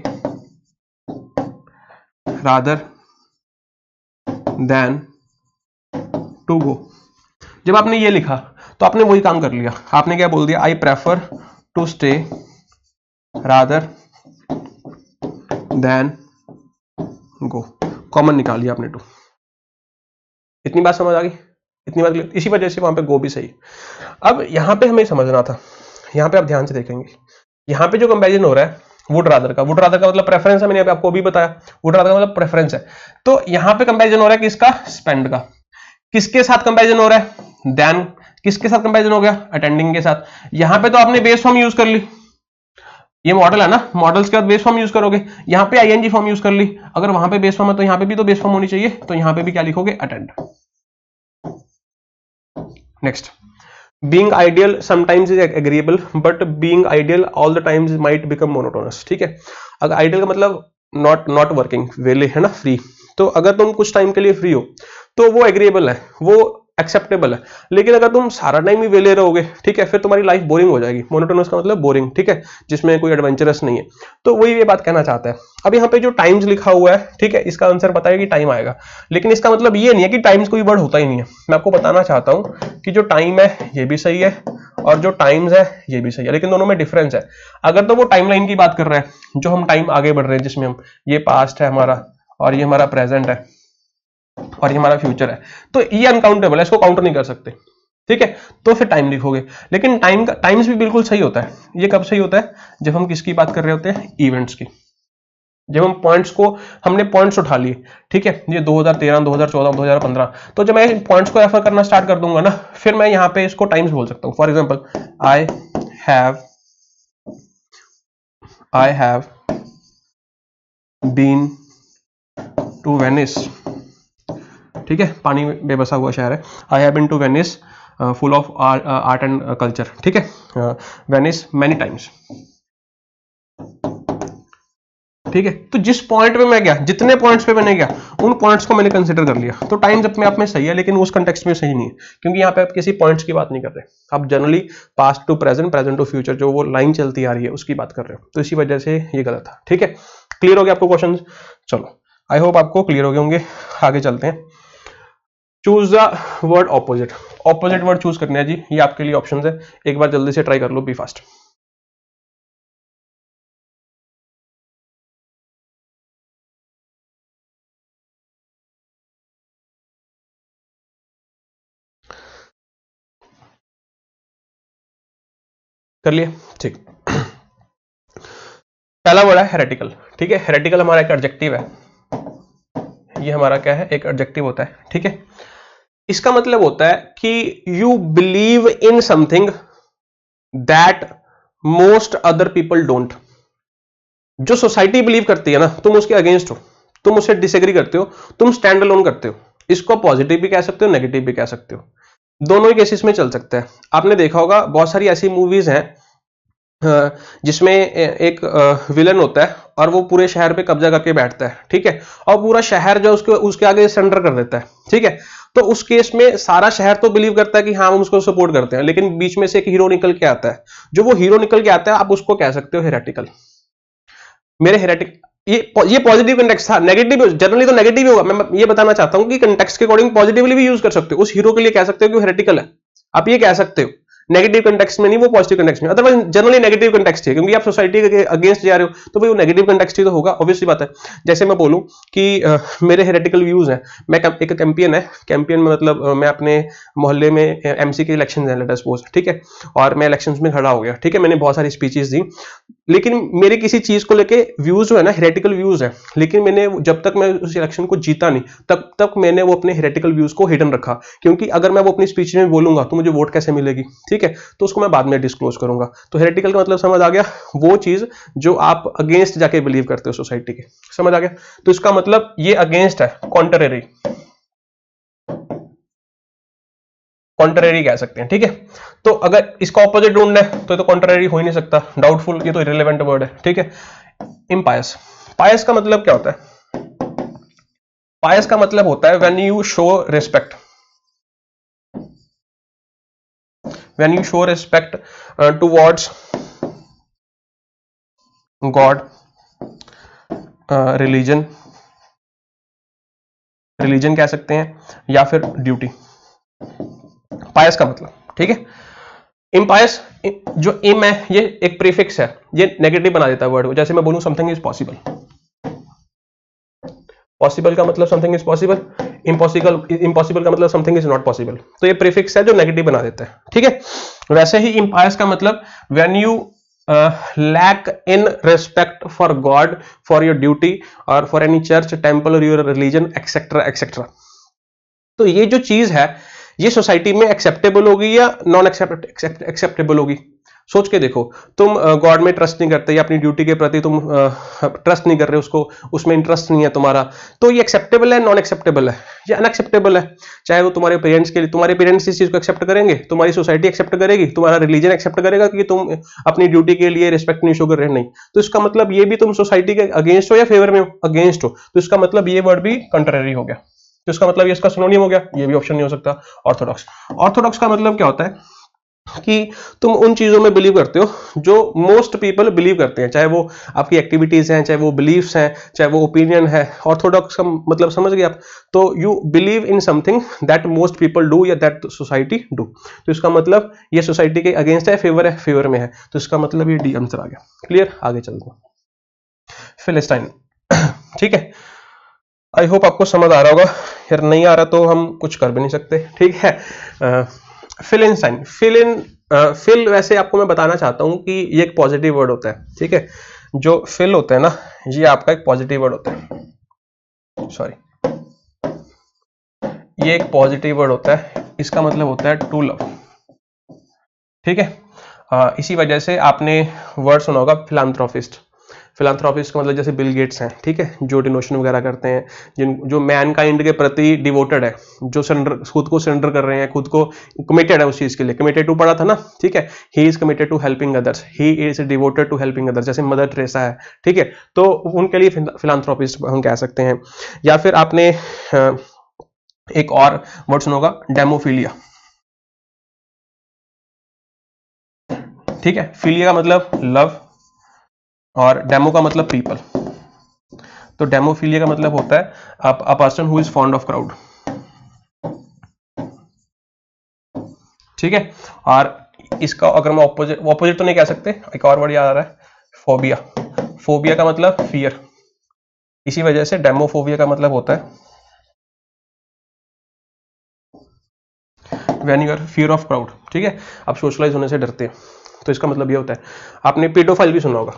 rather than to go, जब आपने ये लिखा तो आपने वही काम कर लिया, आपने क्या बोल दिया, I prefer to stay rather than go, common निकाल लिया आपने टू। इतनी बात समझ आ गई? इतनी बात, इसी वजह से वहां पे गो भी सही। अब यहां पे हमें समझना था, यहां पे आप ध्यान से देखेंगे, यहां पे जो कंपैरिजन हो रहा है वुड रादर का, वुड रादर का मतलब प्रेफरेंस है, मैंने यहाँ पे आपको भी बताया, वुड रादर का मतलब प्रेफरेंस है। तो यहां पे कंपैरिजन हो रहा है किसका? स्पेंड का। किसके साथ कंपैरिजन हो रहा है? देन। किसके साथ कंपैरिजन हो गया? अटेंडिंग के साथ। यहां पे तो आपने बेस फॉर्म यूज कर ली, ये मॉडल है ना, मॉडल्स के बाद बेस फॉर्म यूज करोगे, यहां पे आईएनजी फॉर्म यूज कर ली, अगर वहां पे बेस फॉर्म है तो यहां पे भी तो बेस फॉर्म होनी चाहिए, तो यहां पे भी क्या लिखोगे? Attend. Next, being ideal sometimes is agreeable but being ideal all the times might become monotonous, ठीक है। अगर आइडियल का मतलब नॉट वर्किंग, वेले है ना, फ्री, तो अगर तुम कुछ टाइम के लिए फ्री हो तो वो एग्रीएबल है, वो एक्सेप्टेबल है, लेकिन अगर तुम सारा टाइम ही वेले रहोगे, ठीक है, फिर तुम्हारी लाइफ बोरिंग हो जाएगी। मोनोटोनस का मतलब बोरिंग, ठीक है, जिसमें कोई एडवेंचरस नहीं है। तो वही ये बात कहना चाहता है। अब यहाँ पे जो टाइम्स लिखा हुआ है, ठीक है, इसका आंसर पता है कि टाइम आएगा, लेकिन इसका मतलब ये नहीं है कि टाइम्स कोई वर्ड होता ही नहीं है। मैं आपको बताना चाहता हूं कि जो टाइम है ये भी सही है और जो टाइम्स है ये भी सही है, लेकिन दोनों में डिफरेंस है। अगर तो वो टाइमलाइन की बात कर रहे हैं, जो हम टाइम आगे बढ़ रहे हैं, जिसमें हम, ये पास्ट है हमारा और ये हमारा प्रेजेंट है और ये हमारा फ्यूचर है, तो ये अनकाउंटेबल है, इसको काउंट नहीं कर सकते, ठीक है, तो फिर टाइम लिखोगे। लेकिन टाइम का, टाइम्स भी बिल्कुल सही होता है। ये कब सही होता है? जब हम किसकी बात कर रहे होते हैं? इवेंट्स की। जब हम पॉइंट्स को, हमने पॉइंट्स उठा लिए, ठीक है, ये 2013, 2014, 2015, तो जब मैं पॉइंट्स को रेफर करना स्टार्ट कर दूंगा ना, फिर मैं यहां पे इसको टाइम्स बोल सकता हूं। For example, I have been to Venice, ठीक है, पानी में बसा हुआ शहर है। I have been to Venice, full of art and culture, ठीक है, वेनिस मैनी टाइम्स, ठीक है। तो जिस पॉइंट पे मैं गया, जितने पॉइंट्स पे मैंने गया, उन पॉइंट्स को मैंने कंसिडर कर लिया, तो टाइम्स अपने आप में सही है, लेकिन उस कंटेक्स्ट में सही नहीं है, क्योंकि यहाँ पे आप किसी पॉइंट्स की बात नहीं कर रहे, आप generally past to present, present to future, जो वो लाइन चलती आ रही है उसकी बात कर रहे हो, तो इसी वजह से ये गलत था, ठीक है। क्लियर हो गया आपको क्वेश्चन? चलो, आई होप आपको क्लियर हो गए होंगे। आगे चलते हैं। Choose the word opposite, opposite word choose करना है जी, ये आपके लिए ऑप्शन है, एक बार जल्दी से ट्राई कर लो, बी फास्ट। कर लिए, ठीक। पहला वर्ड है हेरेटिकल, ठीक है। हेरेटिकल हमारा एक एडजेक्टिव है, ये हमारा क्या है, एक एडजेक्टिव होता है, ठीक है। इसका मतलब होता है कि you believe in something that most other people don't. जो सोसाइटी बिलीव करती है ना, तुम उसके अगेंस्ट हो, तुम उससे डिसएग्री करते हो, तुम स्टैंड अलोन करते हो। इसको पॉजिटिव भी कह सकते हो, नेगेटिव भी कह सकते हो, दोनों ही केसेस में चल सकता है। आपने देखा होगा बहुत सारी ऐसी मूवीज हैं जिसमें एक विलन होता है और वो पूरे शहर पे कब्जा करके बैठता है, ठीक है, और पूरा शहर जो उसके आगे सरेंडर कर देता है, ठीक है। तो उस केस में सारा शहर तो बिलीव करता है कि हाँ हम उसको सपोर्ट करते हैं, लेकिन बीच में से एक हीरो निकल के आता है। जो वो हीरो निकल के आता है, आप उसको कह सकते हो हेरेटिकल। मेरे हेरेटिक, ये पॉजिटिव कंटेक्स्ट था, नेगेटिव जनरली तो नेगेटिव ही होगा। मैं ये बताना चाहता हूं कि कंटेक्स्ट के अकॉर्डिंग पॉजिटिवली भी यूज कर सकते हो। उस हीरो के लिए कह सकते हो कि वो हेरेटिकल है, आप ये कह सकते हो, नेगेटिव कंटेक्स्ट में नहीं, वो पॉजिटिव कंटेक्स्ट में। अदरवाइज जनरली नेगेटिव कंटेक्स्ट है, क्योंकि आप सोसाइटी के अगेंस्ट जा रहे हो, तो भाई वो नेगेटिव कंटेक्स्ट ही तो होगा, ऑब्वियसली बात है। जैसे मैं बोलूं कि मेरे हेरेटिकल व्यूज हैं, मैं एक कैंपियन है, कैंपियन में मतलब मैं अपने मोहल्ले में एमसी के इलेक्शन है, लेट अस सपोज, ठीक है, और मैं इलेक्शंस में खड़ा हो गया, ठीक है, मैंने बहुत सारी स्पीचेस दी, लेकिन मेरे किसी चीज को लेके व्यूज जो है ना, हेरेटिकल व्यूज है, लेकिन मैंने जब तक मैं उस इलेक्शन को जीता नहीं, तब तक मैंने वो अपने हेरेटिकल व्यूज को हिडन रखा, क्योंकि अगर मैं वो अपनी स्पीच में बोलूंगा तो मुझे वोट कैसे मिलेगी, ठीक है, तो उसको मैं बाद में डिस्क्लोज करूंगा। तो हेरेटिकल का मतलब समझ आ गया, वो चीज जो आप अगेंस्ट जाके बिलीव करते हो सोसाइटी के, समझ आ गया। तो इसका मतलब ये अगेंस्ट है, कॉन्ट्रेरी, कॉन्ट्रेरी कह सकते हैं, ठीक है। तो अगर इसका ऑपोजिट ढूंढना है तो कॉन्ट्रेरी हो ही नहीं सकता, डाउटफुल, ये तो इररिलेवेंट वर्ड है, ठीक है। इम्पायस, पायस का मतलब क्या होता है? पायस का मतलब होता है when you show respect, when you show respect towards God, religion, religion कह सकते हैं, या फिर ड्यूटी। पायस का मतलब, ठीक है। इम्पायस, जो इम है ये एक प्रीफिक्स है, ये नेगेटिव बना देता है वर्ड को। जैसे मैं बोलूं समथिंग इज पॉसिबल, पॉसिबल का मतलब something is possible, impossible, impossible का मतलब समथिंग इज नॉट पॉसिबल। तो ये प्रीफिक्स है जो नेगेटिव बना देता है, ठीक है। वैसे ही इम्पायस का मतलब when you lack in respect for god, for your duty, और फॉर एनी चर्च, टेम्पल और योर रिलीजन, एक्सेट्रा एक्सेट्रा। तो ये जो चीज है ये सोसाइटी में एक्सेप्टेबल होगी या नॉन एक्सेप्टेबल होगी? सोच के देखो, तुम गॉड में ट्रस्ट नहीं करते या अपनी ड्यूटी के प्रति तुम ट्रस्ट नहीं कर रहे, उसको उसमें इंटरेस्ट नहीं है तुम्हारा, तो ये एक्सेप्टेबल है, नॉन एक्सेप्टेबल है, या अनएक्सेप्टेबल है? चाहे वो तुम्हारे पेरेंट्स के लिए, तुम्हारे पेरेंट्स इस चीज को एक्सेप्ट करेंगे, तुम्हारी सोसाइटी एक्सेप्ट करेगी, तुम्हारा रिलीजन एक्सेप्ट करेगा कि तुम अपनी ड्यूटी के लिए रिस्पेक्ट नहीं शो कर रहे, नहीं। तो इसका मतलब ये भी तुम सोसाइटी के अगेंस्ट हो या फेवर में हो? अगेंस्ट हो, तो इसका मतलब ये वर्ड भी कंट्रेरी हो गया। तो इसका मतलब ये इसका सिनोनिम हो गया, ये भी ऑप्शन नहीं हो सकता। ऑर्थोडॉक्स, ऑर्थोडॉक्स का मतलब क्या होता है कि तुम उन चीजों में बिलीव करते हो जो मोस्ट पीपल बिलीव करते हैं, चाहे वो आपकी एक्टिविटीज हैं, चाहे वो बिलीव्स हैं, चाहे वो ओपिनियन है। ऑर्थोडॉक्स का मतलब समझ गए आप? तो you believe in something that most people do या दैट सोसाइटी डू। तो इसका मतलब ये सोसाइटी के अगेंस्ट है, फेवर है, फेवर में है, तो इसका मतलब ये डी आंसर आ गया। क्लियर? आगे चलते हैं। फिलिस्टाइन, ठीक है, आई होप आपको समझ आ रहा होगा, यार नहीं आ रहा तो हम कुछ कर भी नहीं सकते, ठीक है। फिलिस्टाइन, फिल वैसे आपको मैं बताना चाहता हूं कि ये एक पॉजिटिव वर्ड होता है, ठीक है। जो फिल होता है ना, ये आपका एक पॉजिटिव वर्ड होता है, सॉरी, ये एक पॉजिटिव वर्ड होता है, इसका मतलब होता है टू लव, ठीक है। इसी वजह से आपने वर्ड सुना होगा फिलांथ्रोपिस्ट। फिलांथ्रोपिस्ट का मतलब जैसे बिल गेट्स हैं, ठीक है, जो डोनेशन वगैरह करते हैं, जो मैन काइंड के प्रति डिवोटेड है, जो खुद को सरेंडर कर रहे हैं, खुद को कमिटेड है उस चीज के लिए। कमिटेड टू पढ़ा था ना, ठीक है, he is committed to helping others, he is devoted to helping others, जैसे मदर टेरेसा है, ठीक है, तो उनके लिए फिलांथ्रोपिस्ट हम कह सकते हैं। या फिर आपने एक और वर्ड सुना होगा, डेमोफिलिया, ठीक है। फिलिया का मतलब लव और डेमो का मतलब पीपल। तो डेमोफिलिया का मतलब होता है a person who is fond of crowd, ठीक है। और इसका अगर मैं ऑपोजिट तो नहीं कह सकते, एक और वर्ड याद आ रहा है, फोबिया। फोबिया का मतलब फियर, इसी वजह से डेमोफोबिया का मतलब होता है when you are fear of crowd, ठीक है, आप सोशलाइज होने से डरते हैं। तो इसका मतलब ये होता है, आपने पीडोफाइल भी सुना होगा।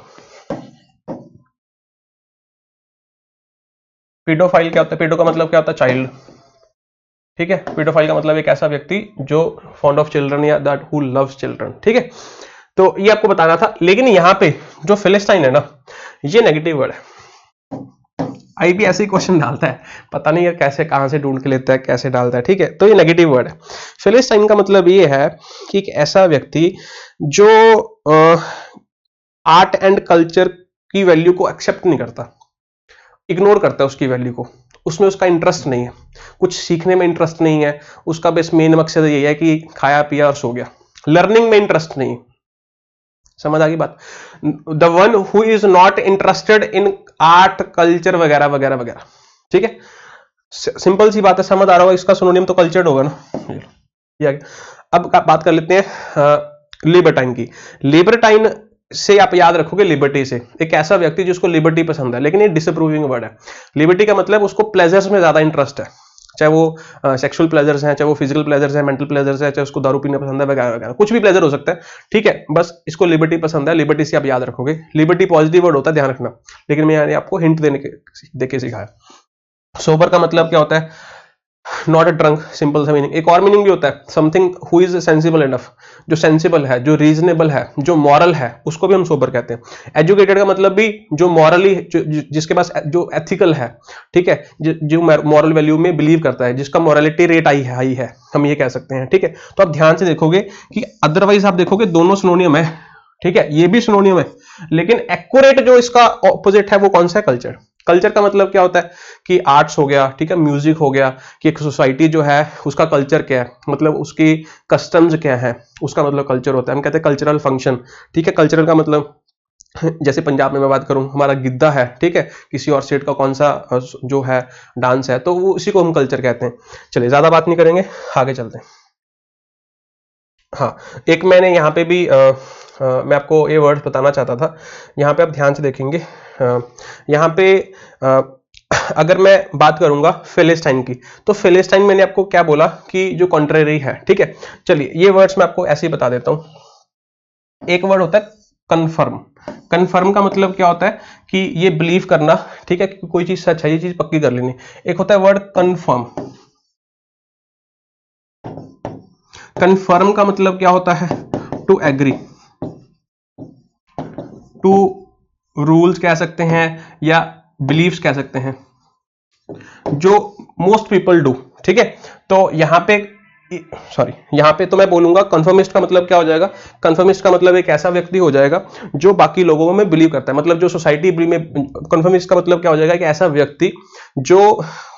पीडोफाइल क्या होता है? पीडो का मतलब क्या होता है? चाइल्ड। ठीक है, पीडोफाइल का मतलब एक ऐसा व्यक्ति जो फॉन्ड ऑफ चिल्ड्रन या दैट हु लव्स चिल्ड्रन। ठीक है, तो ये आपको बताना था। लेकिन यहां पे जो फिलिस्टाइन है ना, ये नेगेटिव वर्ड है। आईबी ऐसे ही क्वेश्चन डालता है, पता नहीं यार कैसे कहां से ढूंढ के लेता है, कैसे डालता है। ठीक है, तो ये नेगेटिव वर्ड है। फिलिस्टाइन का मतलब ये है कि एक ऐसा व्यक्ति जो आर्ट एंड कल्चर की वैल्यू को एक्सेप्ट नहीं करता, इग्नोर करता है उसकी वैल्यू को, उसमें उसका इंटरेस्ट नहीं है, कुछ सीखने में इंटरेस्ट नहीं है, उसका बस मेन मकसद यही है कि खाया पिया और सो गया, लर्निंग में इंटरेस्ट नहीं। समझ आ गई बात? The one who is not interested in art culture वगैरह वगैरह वगैरह। ठीक है, सिंपल सी बात है, समझ आ रहा होगा। इसका सिनोनिम तो कल्चर्ड होगा ना। ये अब बात कर लेते हैं लिबर्टाइन की। लिबर्टाइन से आप याद रखोगे लिबर्टी से, एक ऐसा व्यक्ति जिसको लिबर्टी पसंद है, लेकिन ये डिसअप्रूविंग वर्ड है। लिबर्टी का मतलब उसको प्लेजर्स में ज्यादा इंटरेस्ट है, चाहे वो सेक्सुअल प्लेजर्स हैं, चाहे वो फिजिकल प्लेजर्स हैं, मेंटल प्लेजर्स हैं, चाहे उसको दारू पीना पसंद है वगैरह वगैरह, कुछ भी प्लेजर हो सकता है। ठीक है, बस इसको लिबर्टी पसंद है। लिबर्टी से आप याद रखोगे। लिबर्टी पॉजिटिव वर्ड होता है, ध्यान रखना, लेकिन मैं आपको हिंट देके सिखाया। सोबर का मतलब क्या होता है? नॉट अ ड्रंक, सिंपल सा मीनिंग। एक और मीनिंग भी होता है, something who is sensible enough, जो सेंसिबल है, जो रीजनेबल है, जो मॉरल है, उसको भी हम सोबर कहते हैं। एजुकेटेड का मतलब भी जो मॉरली, जिसके पास जो एथिकल है, ठीक है, जो मॉरल वैल्यू में बिलीव करता है, जिसका मॉरलिटी रेट हाई है, हम ये कह सकते हैं। ठीक है, तो आप ध्यान से देखोगे कि अदरवाइज आप देखोगे दोनों सिनोनियम है। ठीक है, ये भी सिनोनियम है, लेकिन एक्यूरेट जो इसका ऑपोजिट है वो कौन सा है? कल्चर। कल्चर का मतलब क्या होता है कि आर्ट्स हो गया, ठीक है, म्यूजिक हो गया, कि एक सोसाइटी जो है उसका कल्चर क्या है, मतलब उसकी कस्टम्स क्या है, उसका मतलब कल्चर होता है। हम कहते हैं कल्चरल फंक्शन। ठीक है, कल्चरल का मतलब जैसे पंजाब में मैं बात करूं, हमारा गिद्दा है, ठीक है, किसी और स्टेट का कौन सा जो है डांस है, तो वो उसी को हम कल्चर कहते हैं। चलिए ज्यादा बात नहीं करेंगे, आगे चलते हैं। हाँ, एक मैंने यहाँ पे भी मैं आपको ये वर्ड बताना चाहता था। यहाँ पे आप ध्यान से देखेंगे, यहाँ पे अगर मैं बात करूंगा फिलिस्टाइन की, तो फिलिस्टाइन मैंने आपको क्या बोला कि जो कॉन्ट्रेरी है। ठीक है, चलिए ये वर्ड्स मैं आपको ऐसे ही बता देता हूं। एक वर्ड होता है कन्फर्म। कन्फर्म का मतलब क्या होता है कि ये बिलीव करना, ठीक है, कि कोई चीज सच है, ये चीज पक्की कर लेनी। एक होता है वर्ड कन्फर्म। कन्फर्म का मतलब क्या होता है? टू एग्री, टू रूल्स कह सकते हैं या बिलीव्स कह सकते हैं, जो मोस्ट पीपल डू। ठीक है, तो यहां पे यहां पे तो मैं बोलूंगा कंफर्मिस्ट का मतलब क्या हो जाएगा? कंफर्मिस्ट का मतलब एक ऐसा व्यक्ति हो जाएगा जो बाकी लोगों में बिलीव करता है, मतलब जो सोसाइटी में। कंफर्मिस्ट का मतलब क्या हो जाएगा? कि ऐसा व्यक्ति जो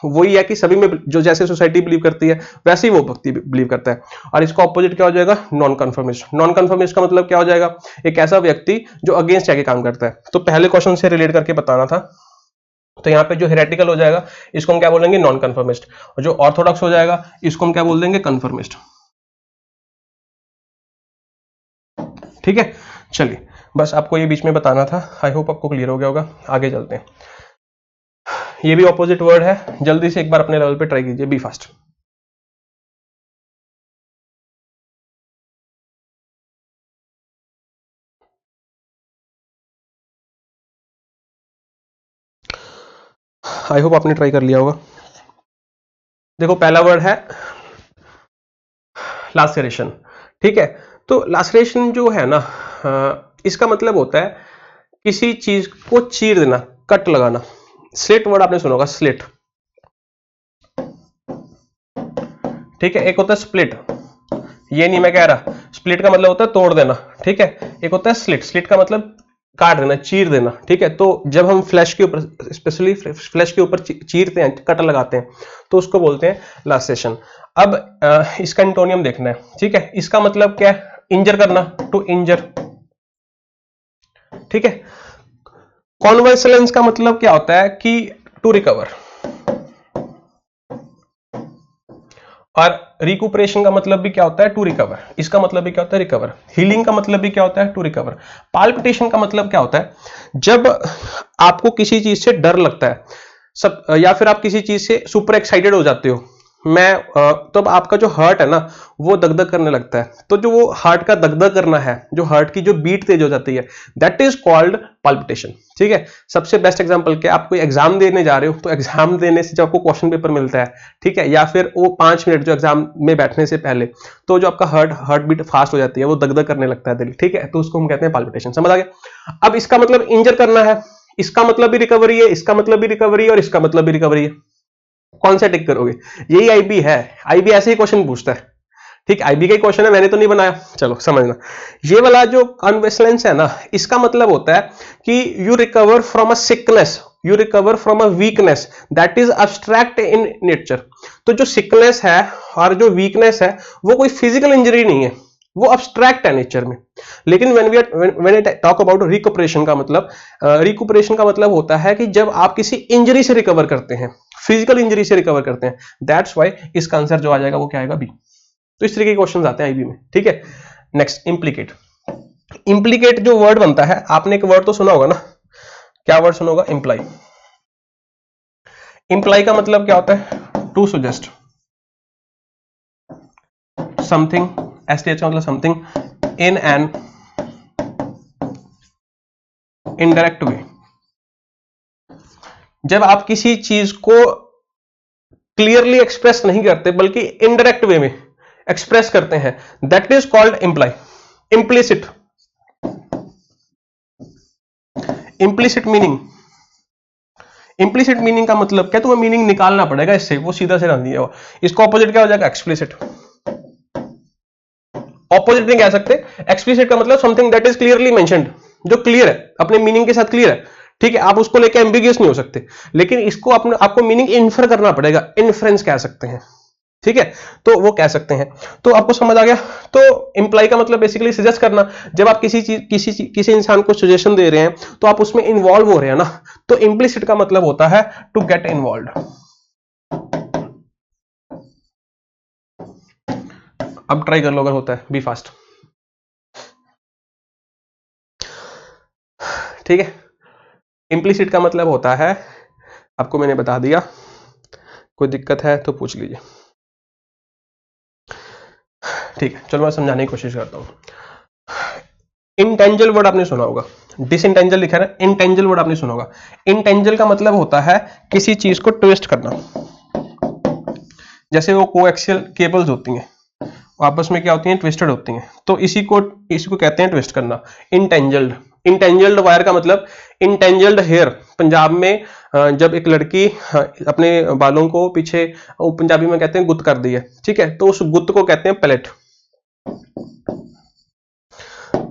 वही है कि सभी में, जो जैसे सोसाइटी बिलीव करती है वैसे ही वो व्यक्ति बिलीव करता है। और इसका ऑपोजिट क्या हो जाएगा? नॉन कंफर्मिस्ट। नॉन कंफर्मिस्ट का मतलब क्या हो जाएगा? एक ऐसा व्यक्ति जो अगेंस्ट जाके काम करता है। तो पहले क्वेश्चन से रिलेट करके बताना था। तो यहाँ पे जो हेरेटिकल हो जाएगा इसको हम क्या बोलेंगे? नॉन कंफर्मिस्ट। और जो ऑर्थोडॉक्स हो जाएगा इसको हम क्या बोल देंगे? कंफर्मिस्ट। ठीक है, चलिए बस आपको ये बीच में बताना था। आई होप आपको क्लियर हो गया होगा। आगे चलते हैं। ये भी ऑपोजिट वर्ड है, जल्दी से एक बार अपने लेवल पे ट्राई कीजिए। Be fast. आई होप आपने ट्राई कर लिया होगा। देखो पहला वर्ड है लासरेशन। ठीक है, तो लासरेशन जो है ना, इसका मतलब होता है किसी चीज को चीर देना, कट लगाना। स्लिट वर्ड आपने सुना होगा, स्लिट। ठीक है, एक होता है स्प्लिट, ये नहीं मैं कह रहा। स्प्लिट का मतलब होता है तोड़ देना। ठीक है, एक होता है स्लिट। स्लिट का मतलब काट देना, चीर देना। ठीक है, तो जब हम फ्लैश के ऊपर, स्पेशली फ्लैश के ऊपर चीरते हैं, कट लगाते हैं, तो उसको बोलते हैं लासेशन। अब इसका एंटोनियम देखना है। ठीक है, इसका मतलब क्या है? इंजर करना, टू इंजर। ठीक है, कॉन्वल्सेंस का मतलब क्या होता है? कि टू रिकवर। और रिकुपरेशन का मतलब भी क्या होता है? To recover. इसका मतलब भी क्या होता है? रिकवर। हीलिंग का मतलब भी क्या होता है? To recover. पाल्पिटेशन का मतलब क्या होता है? जब आपको किसी चीज से डर लगता है, सब, या फिर आप किसी चीज से सुपर एक्साइटेड हो जाते हो, तो अब आपका जो हार्ट है ना वो दगदग करने लगता है, तो जो वो हार्ट का दगदग करना है, जो हार्ट की जो बीट तेज हो जाती है, दैट इज कॉल्ड पाल्पिटेशन। ठीक है, सबसे बेस्ट एग्जांपल क्या, आप कोई एग्जाम देने जा रहे हो, तो एग्जाम देने से जब आपको क्वेश्चन पेपर मिलता है, ठीक है, या फिर वो 5 मिनट जो एग्जाम में बैठने से पहले, तो जो आपका हार्ट बीट फास्ट हो जाती है, वो दगदग करने लगता है दिल, ठीक है, तो उसको हम कहते हैं पाल्पिटेशन। समझ आ गया? अब इसका मतलब इंजर करना है, इसका मतलब भी रिकवरी है, इसका मतलब भी रिकवरी है, और इसका मतलब भी रिकवरी है। कौन सा टिक करोगे? यही आईबी है। आईबी ऐसे ही क्वेश्चन पूछता है, ठीक, आईबी का ही क्वेश्चन है, मैंने तो नहीं बनाया। चलो समझना, ये वाला जो कन्वेसलेंस है ना, इसका मतलब होता है कि you recover from a sickness, you recover from a weakness that is abstract in nature. तो जो सिकनेस है और जो वीकनेस है वो कोई फिजिकल इंजरी नहीं है, वो अब्स्ट्रैक्ट है नेचर में। लेकिन व्हेन आई टॉक अबाउट रिकूपरेशन का मतलब, रिकूपरेशन का मतलब होता है कि जब आप किसी इंजरी से रिकवर करते हैं, फिजिकल इंजरी से रिकवर करते हैं, दैट्स व्हाई इसका आंसर जो आ जाएगा वो क्या आएगा? बी। तो इस तरीके के क्वेश्चंस आते हैं आईबी में, ठीक है। नेक्स्ट, इंप्लीकेट। इंप्लीकेट जो वर्ड बनता है, आपने एक वर्ड तो सुना होगा ना, क्या वर्ड सुना होगा? इंप्लाई। इंप्लाई का मतलब क्या होता है? टू सुजेस्ट समथिंग, एसटीएच का मतलब something in an indirect way. जब आप किसी चीज को क्लियरली एक्सप्रेस नहीं करते बल्कि इनडायरेक्ट वे में एक्सप्रेस करते हैं, that is called imply. Implicit, implicit meaning, implicit meaning का मतलब क्या? तुम्हें मीनिंग निकालना पड़ेगा इससे, वो सीधा से नहीं है। इसको ऑपोजिट क्या हो जाएगा? एक्सप्लिसिट। ऑपोजिट नहीं कह सकते। एक्सप्लिसिट का मतलब something that is clearly mentioned, जो क्लियर है, अपने मीनिंग के साथ क्लियर है, ठीक है, आप उसको लेके एम्बिगियस नहीं हो सकते। लेकिन इसको आपको मीनिंग इन्फर करना पड़ेगा, इन्फ्रेंस कह सकते हैं, ठीक है, तो वो कह सकते हैं। तो आपको समझ आ गया? तो इंप्लाई का मतलब बेसिकली सजेस्ट करना। जब आप किसी इंसान को सजेशन दे रहे हैं तो आप उसमें इन्वॉल्व हो रहे हैं ना, तो इंप्लिसिट का मतलब होता है टू गेट इन्वॉल्व। अब ट्राई कर लो अगर होता है, बी फास्ट, ठीक है। इंप्लिसिट का मतलब होता है, आपको मैंने बता दिया, कोई दिक्कत है तो पूछ लीजिए, ठीक है। चलो मैं समझाने की कोशिश करता हूं। इंटेंजल वर्ड आपने सुना होगा, डिसइंटेंजल लिखा है ना, इंटेंजल वर्ड आपने सुना होगा। इंटेंजल का मतलब होता है किसी चीज को ट्विस्ट करना। जैसे वो कोएक्सियल केबल्स होती हैं, आपस में क्या होती हैं? ट्विस्टेड होती हैं, तो इसी को कहते हैं ट्विस्ट करना, इंटेंजल्ड। इंटेंजल्ड वायर का मतलब इंटेंजल्ड हेयर। पंजाब में जब एक लड़की अपने बालों को पीछे, पंजाबी में कहते हैं गुत्त कर दी है, ठीक है, तो उस गुत्त को कहते हैं पैलेट।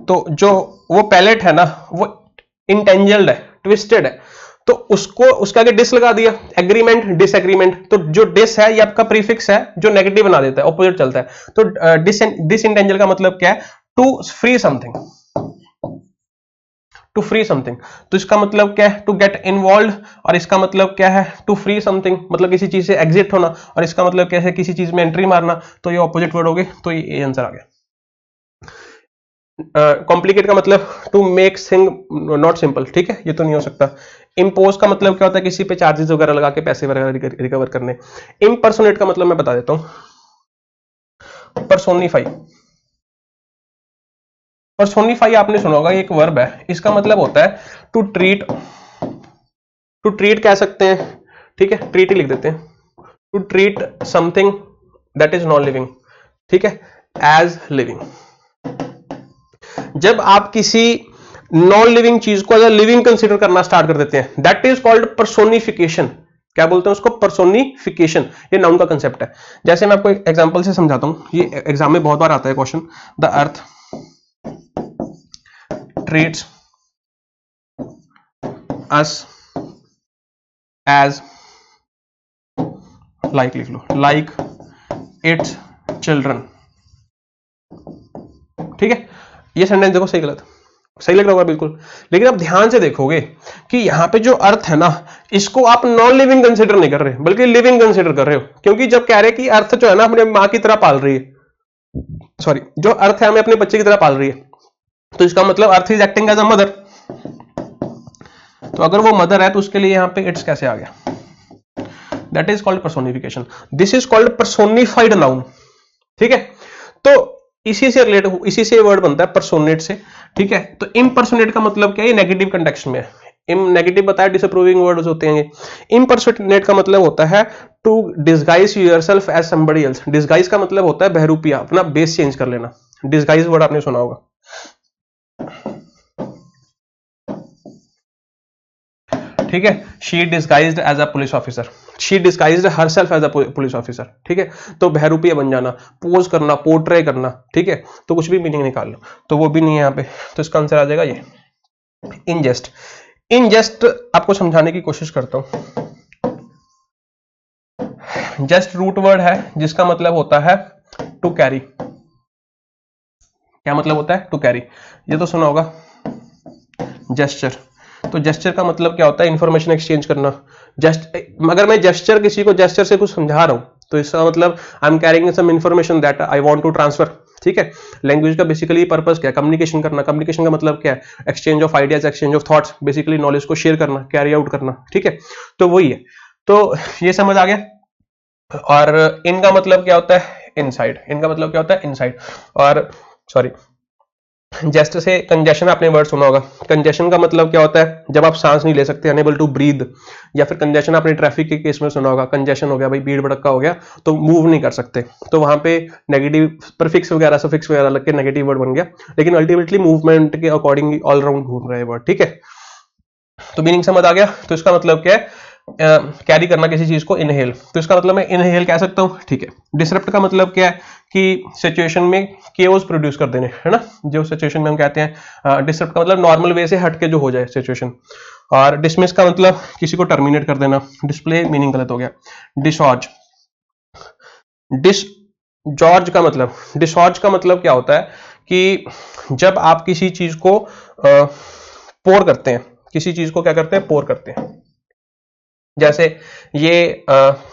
तो जो वो पैलेट है ना, वो इंटेंजल्ड है, ट्विस्टेड है, तो उसको उसके आगे डिस लगा दिया, एग्रीमेंट डिसएग्रीमेंट। तो जो डिस है ये आपका प्रीफिक्स है जो नेगेटिव बना देता है, ऑपोजिट चलता है। तो डिसइंटेंजल का मतलब क्या है? To free something, to free something. तो इसका मतलब क्या है? To get involve. और इसका मतलब क्या है? टू फ्री समथिंग, मतलब किसी चीज से एग्जिट होना। और इसका मतलब क्या है? किसी चीज में एंट्री मारना। तो ये ऑपोजिट वर्ड हो गए, तो ये आंसर आ गया। कॉम्प्लिकेट का मतलब to make thing not simple, ठीक है, ये तो नहीं हो सकता। इम्पोज का मतलब क्या होता है? किसी पे चार्जेस वगैरह लगा के पैसे वगैरह रिकवर करने। इम्पर्सोनेट का मतलब मैं बता देता हूं, पर्सोनिफाई। पर्सोनिफाई आपने सुना होगा, एक वर्ब है, इसका मतलब होता है टू ट्रीट। टू ट्रीट कह सकते हैं, ठीक है, ट्रीट ही लिख देते हैं। To treat something that is non living, ठीक है, एज लिविंग। जब आप किसी नॉन लिविंग चीज को एज लिविंग कंसीडर करना स्टार्ट कर देते हैं, दैट इज कॉल्ड पर्सोनिफिकेशन। क्या बोलते हैं उसको? पर्सोनिफिकेशन। ये नाउन का कंसेप्ट है। जैसे मैं आपको एक एग्जांपल से समझाता हूं, ये एग्जाम में बहुत बार आता है question. The earth treats us as, like लिख लो, लाइक इट्स चिल्ड्रन, ठीक है। ये सेंटेंस देखो सही गलत, सही लग रहा होगा बिल्कुल, लेकिन आप ध्यान से देखोगे कि यहां पे जो अर्थ है ना, इसको आप नॉन लिविंग कंसीडर नहीं कर रहे बल्कि लिविंग कंसीडर कर रहे हो। क्योंकि जब कह रहे कि अर्थ जो है ना अपने मां की तरह पाल रही है, सॉरी, जो अर्थ है हमें अपने बच्चे की तरह पाल रही है, तो इसका मतलब earth is acting as a mother. तो अगर वो मदर है तो उसके लिए यहां पे इट्स कैसे आ गया? That is called personification. This is called personified noun. ठीक है, तो इसी से रिलेट, इसी से वर्ड बनता है पर्सोनेट से। ठीक है, तो इम्पर्सोनेट का मतलब क्या है, नेगेटिव कंटेक्स्ट में है। नेगेटिव बताया, डिसअप्रूविंग वर्ड्स होते हैं। इम्पर्सोनेट का मतलब होता है to disguise yourself as somebody else. Disguise का मतलब होता है बहरूपिया, अपना बेस चेंज कर लेना। डिस्गाइज वर्ड आपने सुना होगा। ठीक है, she disguised as a police officer, she disguised herself as a police officer. ठीक है, तो बहरूपिया बन जाना, पोज करना, पोर्ट्रे करना। ठीक है, तो कुछ भी मीनिंग निकाल लो, तो वो भी नहीं है यहाँ पे, तो इसका आंसर आ जाएगा ये इनजस्ट। इनजस्ट आपको समझाने की कोशिश करता हूं। जस्ट रूट वर्ड है जिसका मतलब होता है टू कैरी। क्या मतलब होता है, टू कैरी, ये तो सुना होगा। जेस्चर, तो जेस्चर का मतलब क्या होता है, इंफॉर्मेशन एक्सचेंज करना। अगर मैं जेस्चर, किसी को जेस्चर से कुछ समझा रहा हूं, तो इसका मतलब I am carrying some information that I want to transfer. ठीक है, लैंग्वेज का बेसिकली पर्पस क्या है, कम्युनिकेशन करना। कम्युनिकेशन का मतलब क्या है, exchange of ideas, exchange of thoughts, basically knowledge को शेयर करना, कैरी आउट करना। ठीक है, तो वही है, तो ये समझ आ गया। और इनका मतलब क्या होता है, इनसाइड। इनका मतलब क्या होता है, इनसाइड। और सॉरी, जेस्ट से कंजेशन आपने वर्ड सुना होगा। कंजेशन का मतलब क्या होता है, जब आप सांस नहीं ले सकते, अनेबल टू ब्रीद। या फिर कंजेशन आपने ट्रैफिक के केस में सुना होगा, कंजेशन हो गया भाई, भीड़ भड़का हो गया, तो मूव नहीं कर सकते, तो वहां पे नेगेटिव प्रीफिक्स वगैरह, सफिक्स वगैरह लग के नेगेटिव वर्ड बन गया, लेकिन अल्टीमेटली मूवमेंट के अकॉर्डिंग ऑल राउंड घूम रहा है वर्ड। ठीक है, तो मीनिंग समझ आ गया। तो इसका मतलब क्या है, कैरी करना किसी चीज को, इनहेल, तो इसका मतलब मैं इनहेल कह सकता हूं। ठीक है, डिसरप्ट का मतलब क्या है कि सिचुएशन में केओस प्रोड्यूस कर देने, है ना, जो सिचुएशन में हम कहते हैं। डिसरप्ट का मतलब नॉर्मल वे से हटके जो हो जाए सिचुएशन। और डिसमिस का मतलब किसी को टर्मिनेट कर देना। डिस्प्ले मीनिंग गलत हो गया। डिसऑर्ज, डिसजॉर्ज का मतलब, डिसऑर्ज का मतलब क्या होता है कि जब आप किसी चीज को पोर करते हैं, किसी चीज को क्या करते हैं, पोर करते हैं। जैसे ये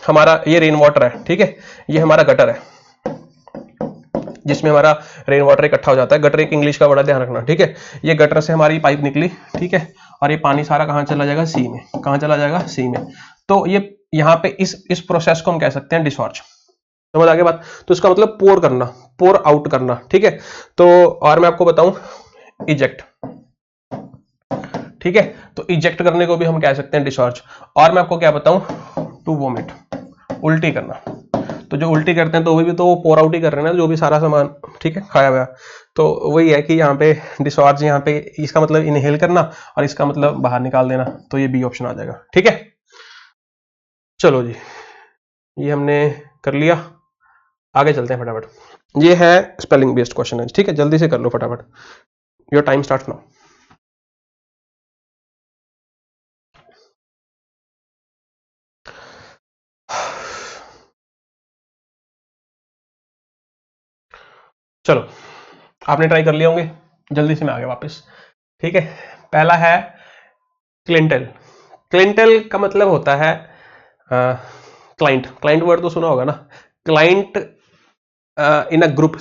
हमारा ये रेन वाटर है। ठीक है, ये हमारा गटर है जिसमें हमारा रेन वाटर इकट्ठा हो जाता है। गटर एक इंग्लिश का बड़ा ध्यान रखना। ठीक है, ये गटर से हमारी पाइप निकली। ठीक है, और ये पानी सारा कहां चला जाएगा, सी में। कहां चला जाएगा, सी में। तो ये यहाँ पे इस प्रोसेस को हम कह सकते हैं डिसऑर्ज। समझ आगे बात। तो इसका मतलब पोर करना, पोर आउट करना। ठीक है, तो और मैं आपको बताऊं, इजेक्ट। ठीक है, तो इजेक्ट करने को भी हम कह सकते हैं डिसऑर्ज। और मैं आपको क्या बताऊं, टू वोमिट, उल्टी करना। तो जो उल्टी करते हैं तो वही भी तो वो पोर आउट ही कर रहे हैं ना, जो भी सारा सामान। ठीक है, खाया हुआ। तो वही है कि यहाँ पे डिसऑर्ज, यहाँ पे इसका मतलब इनहेल करना और इसका मतलब बाहर निकाल देना, तो ये बी ऑप्शन आ जाएगा। ठीक है, चलो जी, ये हमने कर लिया, आगे चलते हैं फटाफट। ये है स्पेलिंग बेस्ड क्वेश्चन है। ठीक है, जल्दी से कर लो फटाफट, योर टाइम स्टार्ट नाउ। चलो, आपने ट्राई कर लिए होंगे, जल्दी से मैं आ गया वापस। ठीक है, पहला है क्लिंटल। क्लिंटल का मतलब होता है क्लाइंट। क्लाइंट वर्ड तो सुना होगा ना, क्लाइंट इन अ ग्रुप,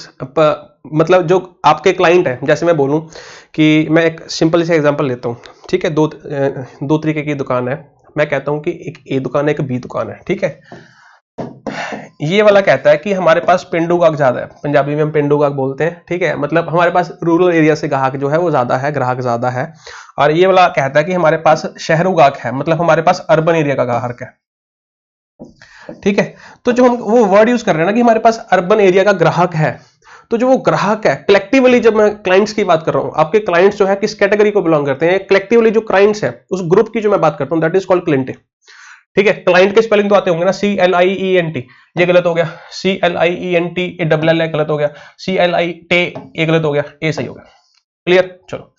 मतलब जो आपके क्लाइंट है। जैसे मैं बोलूं कि मैं एक सिंपल से एग्जांपल लेता हूं। ठीक है, दो तरीके की दुकान है। मैं कहता हूं कि एक ए दुकान है, एक बी दुकान है। ठीक है, ये वाला कहता है कि हमारे पास पेंडू गाहक ज्यादा है, पंजाबी में हम पेंडू गाहक बोलते हैं। ठीक है, मतलब हमारे पास रूरल एरिया से गाहक जो है वो ज्यादा है, ग्राहक ज्यादा है। और ये वाला कहता है कि हमारे पास शहरों गाहक है, मतलब हमारे पास अर्बन एरिया का ग्राहक है। ठीक है, तो जो हम वो वर्ड यूज कर रहे हैं ना कि हमारे पास अर्बन एरिया का ग्राहक है, तो जो वो ग्राहक है कलेक्टिवली, जब मैं क्लाइंट्स की बात कर रहा हूं, आपके क्लाइंट्स जो है किस कैटेगरी को बिलोंग करते हैं, कलेक्टिवली जो क्लाइंट्स है उस ग्रुप की जो मैं बात करता हूं, दैट इज कॉल्ड क्लिंटे। ठीक है, क्लाइंट के स्पेलिंग तो आते होंगे ना, CLIENT, ये गलत हो गया। CLIENT ए डबल एल गलत हो गया। CLIT ये गलत हो गया, ए सही हो गया। क्लियर, चलो।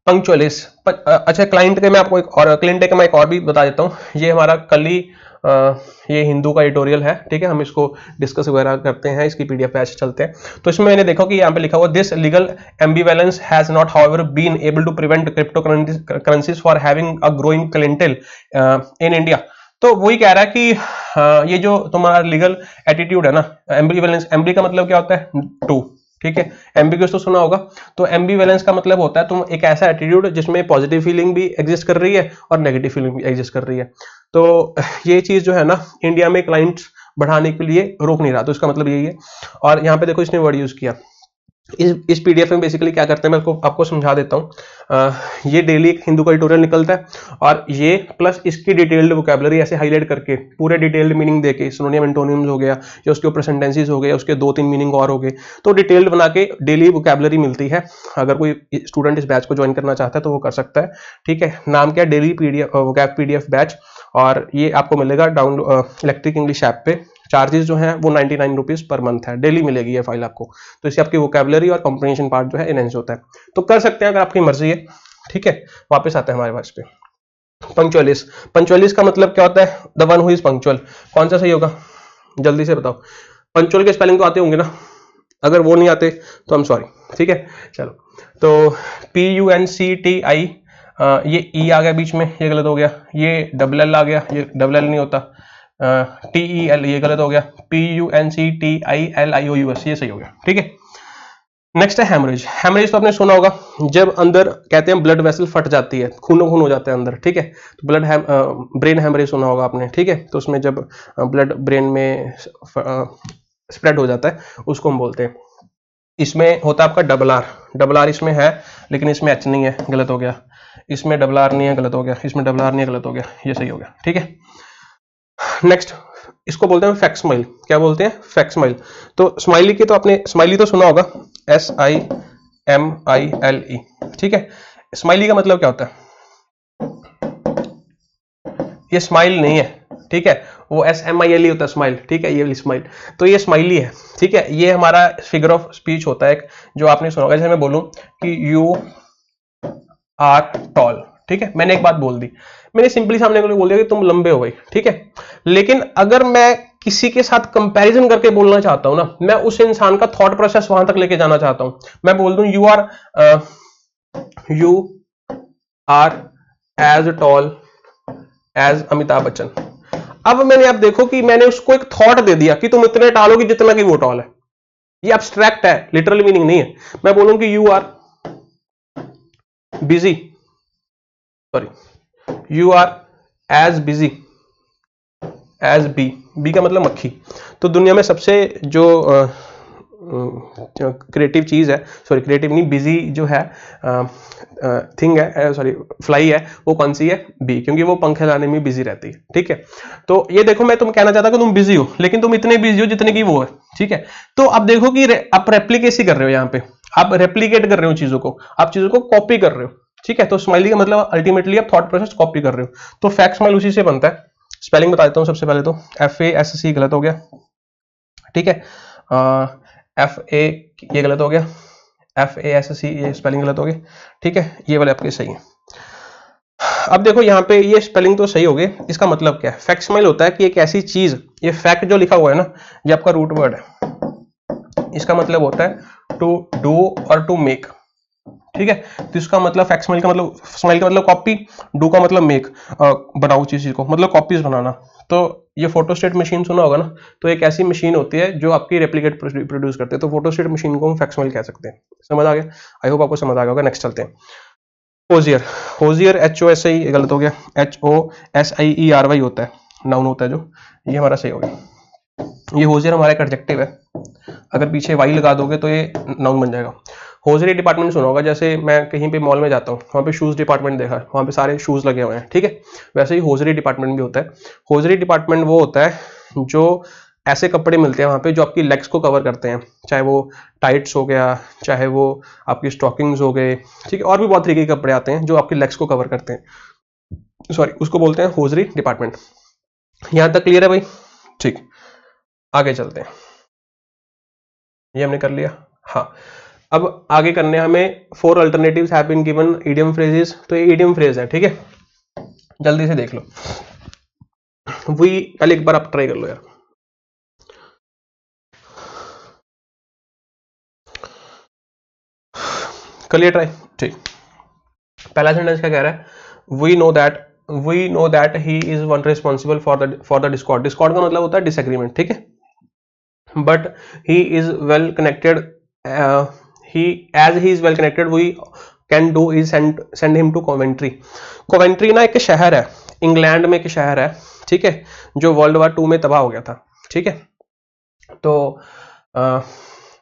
पंक्चुअलिस, अच्छा क्लाइंट के मैं आपको एक और क्लिंटे का मैं एक और भी बता देता हूँ। ये हमारा कल ही ये हिंदू का एडिटोरियल है। ठीक है, हम इसको डिस्कस वगैरह करते हैं, इसकी पीडीएफ पे ऐसे चलते हैं। तो इसमें मैंने देखा कि यहाँ पे लिखा हुआ, this legal ambivalence has not however been able to prevent crypto currencies for having a growing clientele in India. तो वही कह रहा है कि ये जो तुम्हारा लीगल एटीट्यूड है ना, एम्बिवेलेंस, एम्बी का मतलब क्या होता है, टू। ठीक है, एम्बिग्यूअस तो सुना होगा। तो एम्बीवैलेंस का मतलब होता है तुम एक ऐसा एटीट्यूड जिसमें पॉजिटिव फीलिंग भी एग्जिस्ट कर रही है और नेगेटिव फीलिंग भी एग्जिस्ट कर रही है। तो ये चीज जो है ना इंडिया में क्लाइंट्स बढ़ाने के लिए रोक नहीं रहा, तो इसका मतलब यही है। और यहाँ पे देखो इसने वर्ड यूज किया, इस पीडीएफ में बेसिकली क्या करते हैं मैं आपको समझा देता हूँ। ये डेली एक हिंदू का ट्यूटोरियल निकलता है और ये प्लस इसकी डिटेल्ड वोकैबुलरी ऐसे हाईलाइट करके पूरे डिटेल्ड मीनिंग देके, सिनोनिम एंटोनिम्स हो गया या उसके ऊपर सेंटेंसेस हो गए, उसके 2-3 मीनिंग और हो गए, तो डिटेल्ड बना के डेली वोकैबुलरी मिलती है। अगर कोई स्टूडेंट इस बैच को ज्वाइन करना चाहता है तो वो कर सकता है। ठीक है, नाम क्या है, daily PDF vocab PDF batch, और ये आपको मिलेगा डाउनलोड इलेक्ट्रिक इंग्लिश ऐप पे। चार्जेस जो है वो 99 रुपीज पर मंथ है, डेली मिलेगी ये फाइल आपको। तो इससे आपकी वोकैबुलरी और कॉम्प्रिहेंशन पार्ट जो है एनहेंस होता है, तो कर सकते हैं अगर आपकी मर्जी है। ठीक है, वापस आते हैं हमारे पास पे। पंक्चुअलिस, पंक्चुअलिस का मतलब क्या होता है, the one who is punctual. कौन सा सही होगा, जल्दी से बताओ। पंक्चुअल के स्पेलिंग तो आते होंगे ना, अगर वो नहीं आते तो आई एम सॉरी। ठीक है, चलो, तो PUNCTI, ये ई आ गया बीच में, ये गलत हो गया। ये डबल एल आ गया, ये डबल एल नहीं होता। TEL, ये गलत हो गया। PUNCTILIOUS, ये सही हो गया। ठीक है, नेक्स्ट है हेमरेज। हेमरेज तो आपने सुना होगा, जब अंदर कहते हैं ब्लड वेसल फट जाती है, खूनो खून हो जाता है अंदर। ठीक है, तो ब्रेन हेमरेज सुना होगा आपने। ठीक है, तो उसमें जब ब्लड ब्रेन में स्प्रेड हो जाता है उसको हम बोलते हैं। इसमें होता है आपका डबल आर, डबल आर इसमें है लेकिन इसमें एच नहीं है, गलत हो गया। इसमें डबल आर नहीं है, गलत हो गया। इसमें डबल आर नहीं है, गलत हो गया, ये सही हो गया। ठीक है, नेक्स्ट इसको बोलते हैं फैक्ट स्माइल। क्या बोलते हैं, फैक्ट स्माइल। तो स्माइली की तो आपने स्माइली तो सुना होगा, SIMILE। ठीक है, स्माइली का मतलब क्या होता है, ये स्माइल नहीं है। ठीक है, वो SMILE होता है स्माइल। ठीक है, ये वाली स्माइल, तो ये स्माइली है। ठीक है, ये हमारा फिगर ऑफ स्पीच होता है जो आपने सुना होगा। जैसे मैं बोलूं कि यू आर टॉल, ठीक है, मैंने एक बात बोल दी, मैंने सिंपली सामने को बोल दिया कि तुम लंबे हो भाई। ठीक है, लेकिन अगर मैं किसी के साथ कंपैरिजन करके बोलना चाहता हूं ना, मैं उस इंसान का थॉट प्रोसेस वहां तक लेके जाना चाहता हूं। मैं बोल दूं you are as tall as Amitabh Bachchan. अब मैंने, आप देखो कि मैंने उसको एक थॉट दे दिया कि तुम इतने टॉल हो कि जितना कि वो टॉल है। ये एब्स्ट्रैक्ट है, लिटरल मीनिंग नहीं है। मैं बोलूं कि you are busy, sorry, you are as busy as bee का मतलब मक्खी। तो दुनिया में सबसे जो क्रिएटिव चीज है, सॉरी क्रिएटिव नहीं, बिजी जो है थिंग है, सॉरी फ्लाई है, वो कौन सी है, बी, क्योंकि वो पंख हिलाने में बिजी रहती है। ठीक है, तो ये देखो, मैं तुम कहना चाहता कि तुम बिजी हो, लेकिन तुम इतने बिजी हो जितने की वो है। ठीक है, तो अब देखो कि आप रेप्लिकेसी कर रहे हो, यहाँ पे आप रेप्लिकेट कर रहे हो चीजों को, आप चीजों को कॉपी कर रहे हो। ठीक है, तो स्माइली का मतलब अल्टीमेटली आप थॉट प्रोसेस कॉपी कर रहे हो। तो फैक्ट स्माइल उसी से बनता है। स्पेलिंग बता देता हूं सबसे पहले तो, FASC गलत हो गया। ठीक है, FA ये गलत हो गया, FASC ये स्पेलिंग गलत हो गई। ठीक है, ये वाले आपके सही है। अब देखो यहाँ पे ये स्पेलिंग तो सही हो गई, इसका मतलब क्या है, फैक्ट स्माइल होता है कि एक ऐसी चीज, ये फैक्ट जो लिखा हुआ है ना, ये आपका रूट वर्ड है, इसका मतलब होता है टू डू और टू मेक। ठीक है, तो इसका मतलब फैक्ट स्माइल का मतलब, स्माइल का मतलब कॉपी, डू का मतलब मेक, बनाओ चीज को, मतलब कॉपीज बनाना। तो ये फोटोस्टेट मशीन सुना होगा ना, तो एक ऐसी मशीन होती है जो आपकी रेप्लिकेट प्रोड्यूस करते हैं, तो फोटोस्टेट मशीन को हम फैक्ट स्माइल कह सकते हैं। समझ आ गया, आई होप आपको समझ आ गया होगा। नेक्स्ट चलते हैं, होजियर। होजियर HOSI गलत हो गया, HOSIERY होता है, नाउन होता है जो, ये हमारा सही हो गया। ये होजियर हमारा एक एडजेक्टिव है, अगर पीछे वाई लगा दोगे तो ये नाउन बन जाएगा। होजरी डिपार्टमेंट सुना होगा, जैसे मैं कहीं पे मॉल में जाता हूँ, वहाँ पे शूज डिपार्टमेंट देखा है, वहाँ पे सारे शूज लगे हुए हैं। ठीक है, वैसे ही होजरी डिपार्टमेंट भी होता है। होजरी डिपार्टमेंट वो होता है जो ऐसे कपड़े मिलते हैं वहाँ पे जो आपकी लेग्स को कवर करते हैं, चाहे वो टाइट्स हो गया, चाहे वो आपकी स्टॉकिंग्स हो गए। ठीक है, और भी बहुत तरीके के कपड़े आते हैं जो आपकी लेग्स को कवर करते हैं, सॉरी उसको बोलते हैं होजरी डिपार्टमेंट। यहाँ तक क्लियर है भाई? ठीक, आगे चलते हैं, ये हमने कर लिया। हाँ, अब आगे करने हमें 4 alternatives have been given idiom phrases. तो ये इडियम फ्रेज है। ठीक है, जल्दी से देख लो। वी पहले एक बार आप ट्राई कर लो यार, कर लिया ट्राई? ठीक, पहला सेंटेंस क्या कह रहा है, we know that he is one responsible for the discord. Discord का मतलब होता है डिसएग्रीमेंट। ठीक है, but he is well connected he as he is well connected we can do is send him to Coventry. Coventry ना एक शहर है, इंग्लैंड में एक शहर है, ठीक है, जो वर्ल्ड वार 2 में तबाह हो गया था, ठीक है। तो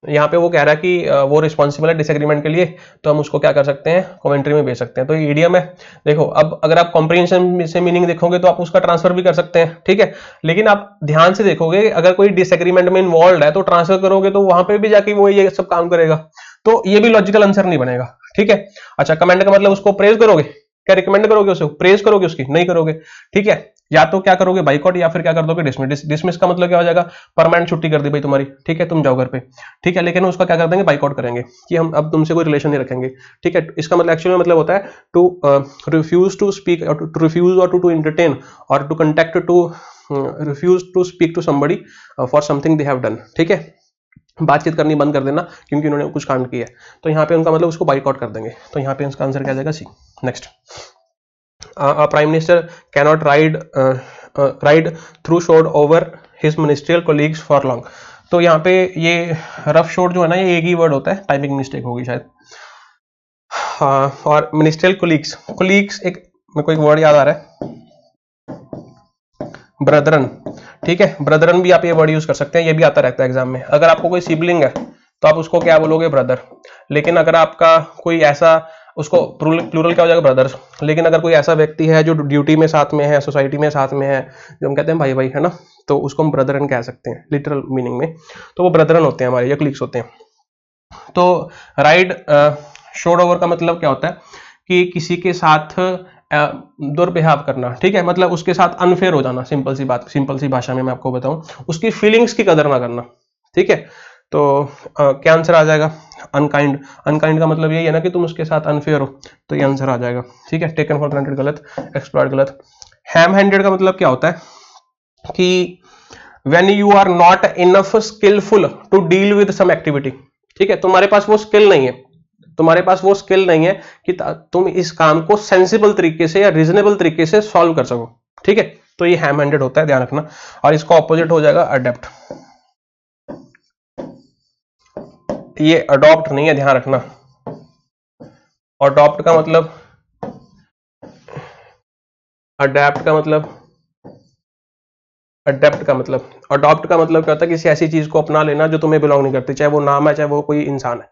यहाँ पे वो कह रहा है कि वो रिस्पॉन्सिबल है डिसएग्रीमेंट के लिए, तो हम उसको क्या कर सकते हैं, कमेंट्री में भेज सकते हैं। तो ये ईडियम है। देखो अब अगर आप कॉम्प्रिहेंशन से मीनिंग देखोगे तो आप उसका ट्रांसफर भी कर सकते हैं, ठीक है, लेकिन आप ध्यान से देखोगे अगर कोई डिसएग्रीमेंट में इन्वॉल्व है तो ट्रांसफर करोगे तो वहां पे भी जाके वो ये सब काम करेगा, तो ये भी लॉजिकल आंसर नहीं बनेगा, ठीक है। अच्छा, कमेंट का मतलब उसको प्रेज करोगे, क्या रिकमेंड करोगे, उसे प्रेज करोगे, उसकी नहीं करोगे, ठीक है। या तो क्या करोगे, बाइकआउट, या फिर क्या कर दोगे, डिसमिस। डिसमिस का मतलब क्या हो जाएगा, परमानेंट छुट्टी कर दी भाई तुम्हारी, ठीक है, तुम जाओ घर पे, ठीक है। लेकिन उसका क्या कर देंगे, बाइकआउट करेंगे कि हम अब तुमसे कोई रिलेशन नहीं रखेंगे, ठीक है। इसका मतलब एक्चुअली मतलब होता है to refuse to speak, to refuse और टू एंटरटेन और to contact, to refuse to speak to somebody for something they have done, ठीक है। बातचीत करनी बंद कर देना क्योंकि उन्होंने कुछ कांड किया है, तो यहाँ पे उनका मतलब उसको बाइकआउट कर देंगे। तो यहाँ पे इसका आंसर क्या जाएगा, C. Next, prime minister cannot ride through shod over his ministerial colleagues for long. तो यहाँ पे ये रफ शोड जो है ना, ये एक ही वर्ड होता है, टाइपिंग मिस्टेक होगी शायद। और मिनिस्ट्रियल कोलीग्स, कोलीग्स एक मेरे को एक वर्ड याद आ रहा है, ब्रदरन, ठीक है। ब्रदरन भी आप ये वर्ड यूज कर सकते हैं, ये भी आता रहता है एग्जाम में। अगर आपको कोई सिबलिंग है तो आप उसको क्या बोलोगे, ब्रदर। लेकिन अगर आपका कोई ऐसा, उसको प्लूरल क्या हो जाएगा, ब्रदर्स। लेकिन अगर कोई ऐसा व्यक्ति है जो ड्यूटी में साथ में है, सोसाइटी में साथ में है, जो हम कहते हैं भाई भाई, है ना, तो उसको हम ब्रदरन कह सकते हैं लिटरल मीनिंग में। तो वो ब्रदरन होते हैं हमारे, या क्लिक्स होते हैं। तो राइड शोड ओवर का मतलब क्या होता है कि किसी के साथ दुर्व्यवहार करना, ठीक है, मतलब उसके साथ अनफेयर हो जाना। सिंपल सी बात, सिंपल सी भाषा में मैं आपको बताऊं, उसकी फीलिंग्स की कदर ना करना, ठीक है। तो क्या आंसर आ जाएगा, अनकाइंड। अनकाइंड का मतलब यही है ना कि तुम उसके साथ अनफेयर हो, तो ये आंसर आ जाएगा, ठीक है। टेकन फॉर ग्रांटेड गलत, एक्सप्लॉइट गलत। हैम हैंडेड का मतलब क्या होता है कि when you are not enough skillful to deal with some activity, ठीक है, तुम्हारे पास वो स्किल नहीं है, तुम्हारे पास वो स्किल नहीं है कि तुम इस काम को सेंसिबल तरीके से या रीजनेबल तरीके से सॉल्व कर सको, ठीक है। तो ये हैम हैंडेड होता है, ध्यान रखना। और इसका ऑपोजिट हो जाएगा अडेप्ट, ये अडॉप्ट नहीं है, ध्यान रखना। अडॉप्ट का मतलब, अडेप्ट का मतलब, अडेप्ट का मतलब, अडॉप्ट का मतलब क्या होता है, किसी ऐसी चीज को अपना लेना जो तुम्हें बिलोंग नहीं करती, चाहे वो नाम है, चाहे वो कोई इंसान है।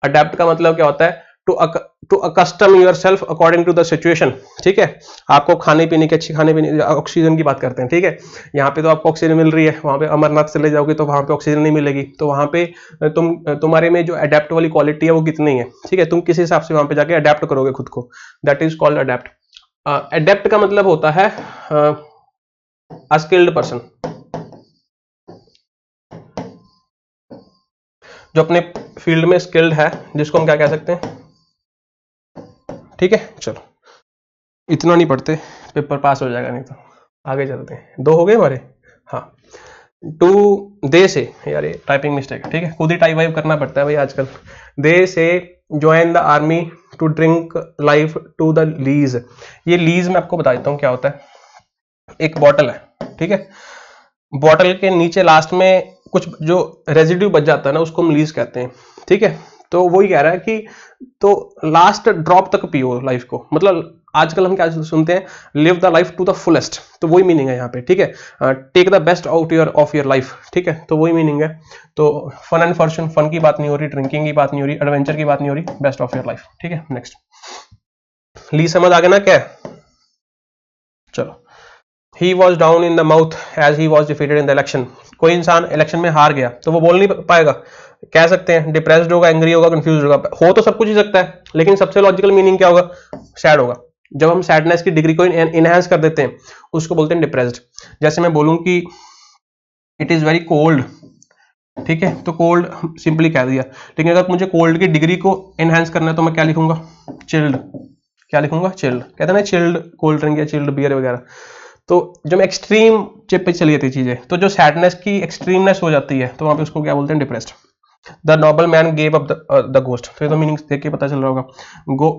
अडेप्ट का मतलब क्या होता है, to accustom yourself according to the situation, ठीक है। आपको खाने पीने की, अच्छी खाने पीने, ऑक्सीजन की बात करते हैं, ठीक है। यहाँ पे तो आपको ऑक्सीजन मिल रही है, वहां पे अमरनाथ चले जाओगे तो वहां पे ऑक्सीजन नहीं मिलेगी, तो वहां पे तुम्हारे में जो अडेप्ट वाली क्वालिटी है वो कितनी है, ठीक है। तुम किस हिसाब से वहां पे जाके अडेप्ट करोगे खुद को, that is called adapt. Adapt का मतलब होता है अस्किल्ड पर्सन, जो अपने फील्ड में स्किल्ड है, जिसको हम क्या कह सकते हैं, ठीक है। चलो इतना नहीं पढ़ते, पेपर पास हो जाएगा नहीं तो। आगे चलते हैं, 2 हो गए हमारे, हाँ। टू दे से, यार ये टाइपिंग मिस्टेक है, ठीक है, खुद ही टाइप वाइप करना पड़ता है भाई आजकल। They say join the army to drink life to the lees. ये लीज मैं आपको बता देता हूँ क्या होता है। एक बॉटल है, ठीक है, बॉटल के नीचे लास्ट में कुछ जो रेजिड्यू बच जाता है ना, उसको हम लीज कहते हैं, ठीक है। तो वही कह रहा है कि तो लास्ट ड्रॉप तक पियो लाइफ को, मतलब आजकल हम क्या सुनते हैं, live the life to the fullest, तो वही मीनिंग है यहाँ पे, ठीक है। Take the best out of your life, ठीक है, तो वही मीनिंग है। तो फन एंड फॉर्चून, फन की बात नहीं हो रही, ड्रिंकिंग की बात नहीं हो रही, एडवेंचर की बात नहीं हो रही, बेस्ट ऑफ योर लाइफ, ठीक है। नेक्स्ट, ली समझ आ गया ना क्या। चलो, he was down in the mouth as he was defeated in the election। कोई इंसान इलेक्शन में हार गया तो वो बोल नहीं पाएगा, कह सकते हैं डिप्रेस्ड होगा, एंग्री होगा, कंफ्यूज होगा, हो तो सब कुछ ही सकता है, लेकिन सबसे लॉजिकल मीनिंग क्या होगा, सैड होगा। जब हम सैडनेस की डिग्री को इनहेंस कर देते हैं उसको बोलते हैं डिप्रेस्ड। जैसे मैं बोलूं कि इट इज वेरी कोल्ड, ठीक है, तो कोल्ड सिंपली कह दिया, लेकिन अगर मुझे कोल्ड की डिग्री को इनहेंस करना है तो मैं क्या लिखूंगा, चिल्ड। क्या लिखूंगा, चिल्ड। कहते हैं ना चिल्ड कोल्ड ड्रिंक या चिल्ड बियर वगैरह। तो जब एक्सट्रीम चिप पे चली जाती चीजें, तो जो सैडनेस की एक्सट्रीमनेस हो जाती है तो वहां पे उसको क्या बोलते हैं, depressed. The noble man gave up the ghost, तो ये तो मीनिंग देख के पता चल रहा होगा।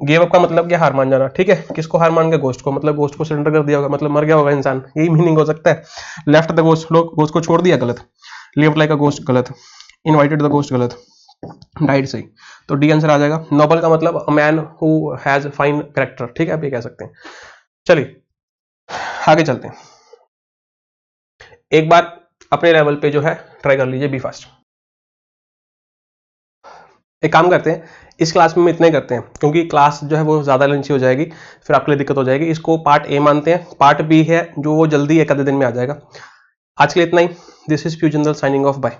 गेव अप का मतलब क्या, हार मान जाना, ठीक है। किसको हार मान गया, गोस्ट को, मतलब गोस्ट को सरेंडर कर दिया होगा, मतलब मर गया होगा इंसान, यही मीनिंग हो सकता है। लेफ्ट द गोस्ट, लोग गोस्ट को छोड़ दिया, गलत। लिव्ड लाइक अ गोस्ट, गलत। इनवाइटेड द गोस्ट, गलत। राइट सही, तो डी आंसर आ जाएगा। नोबल का मतलब a man who has fine character, ठीक है, आप ये कह सकते हैं। चलिए आगे चलते हैं, एक बार अपने लेवल पे जो है ट्राई कर लीजिए, बी फास्ट। एक काम करते हैं, इस क्लास में इतने करते हैं क्योंकि क्लास जो है वो ज्यादा लंची हो जाएगी, फिर आपके लिए दिक्कत हो जाएगी। इसको पार्ट ए मानते हैं, पार्ट बी है जो वो जल्दी एक आधे दिन में आ जाएगा। आज के लिए इतना ही। This is fusional signing off, bye.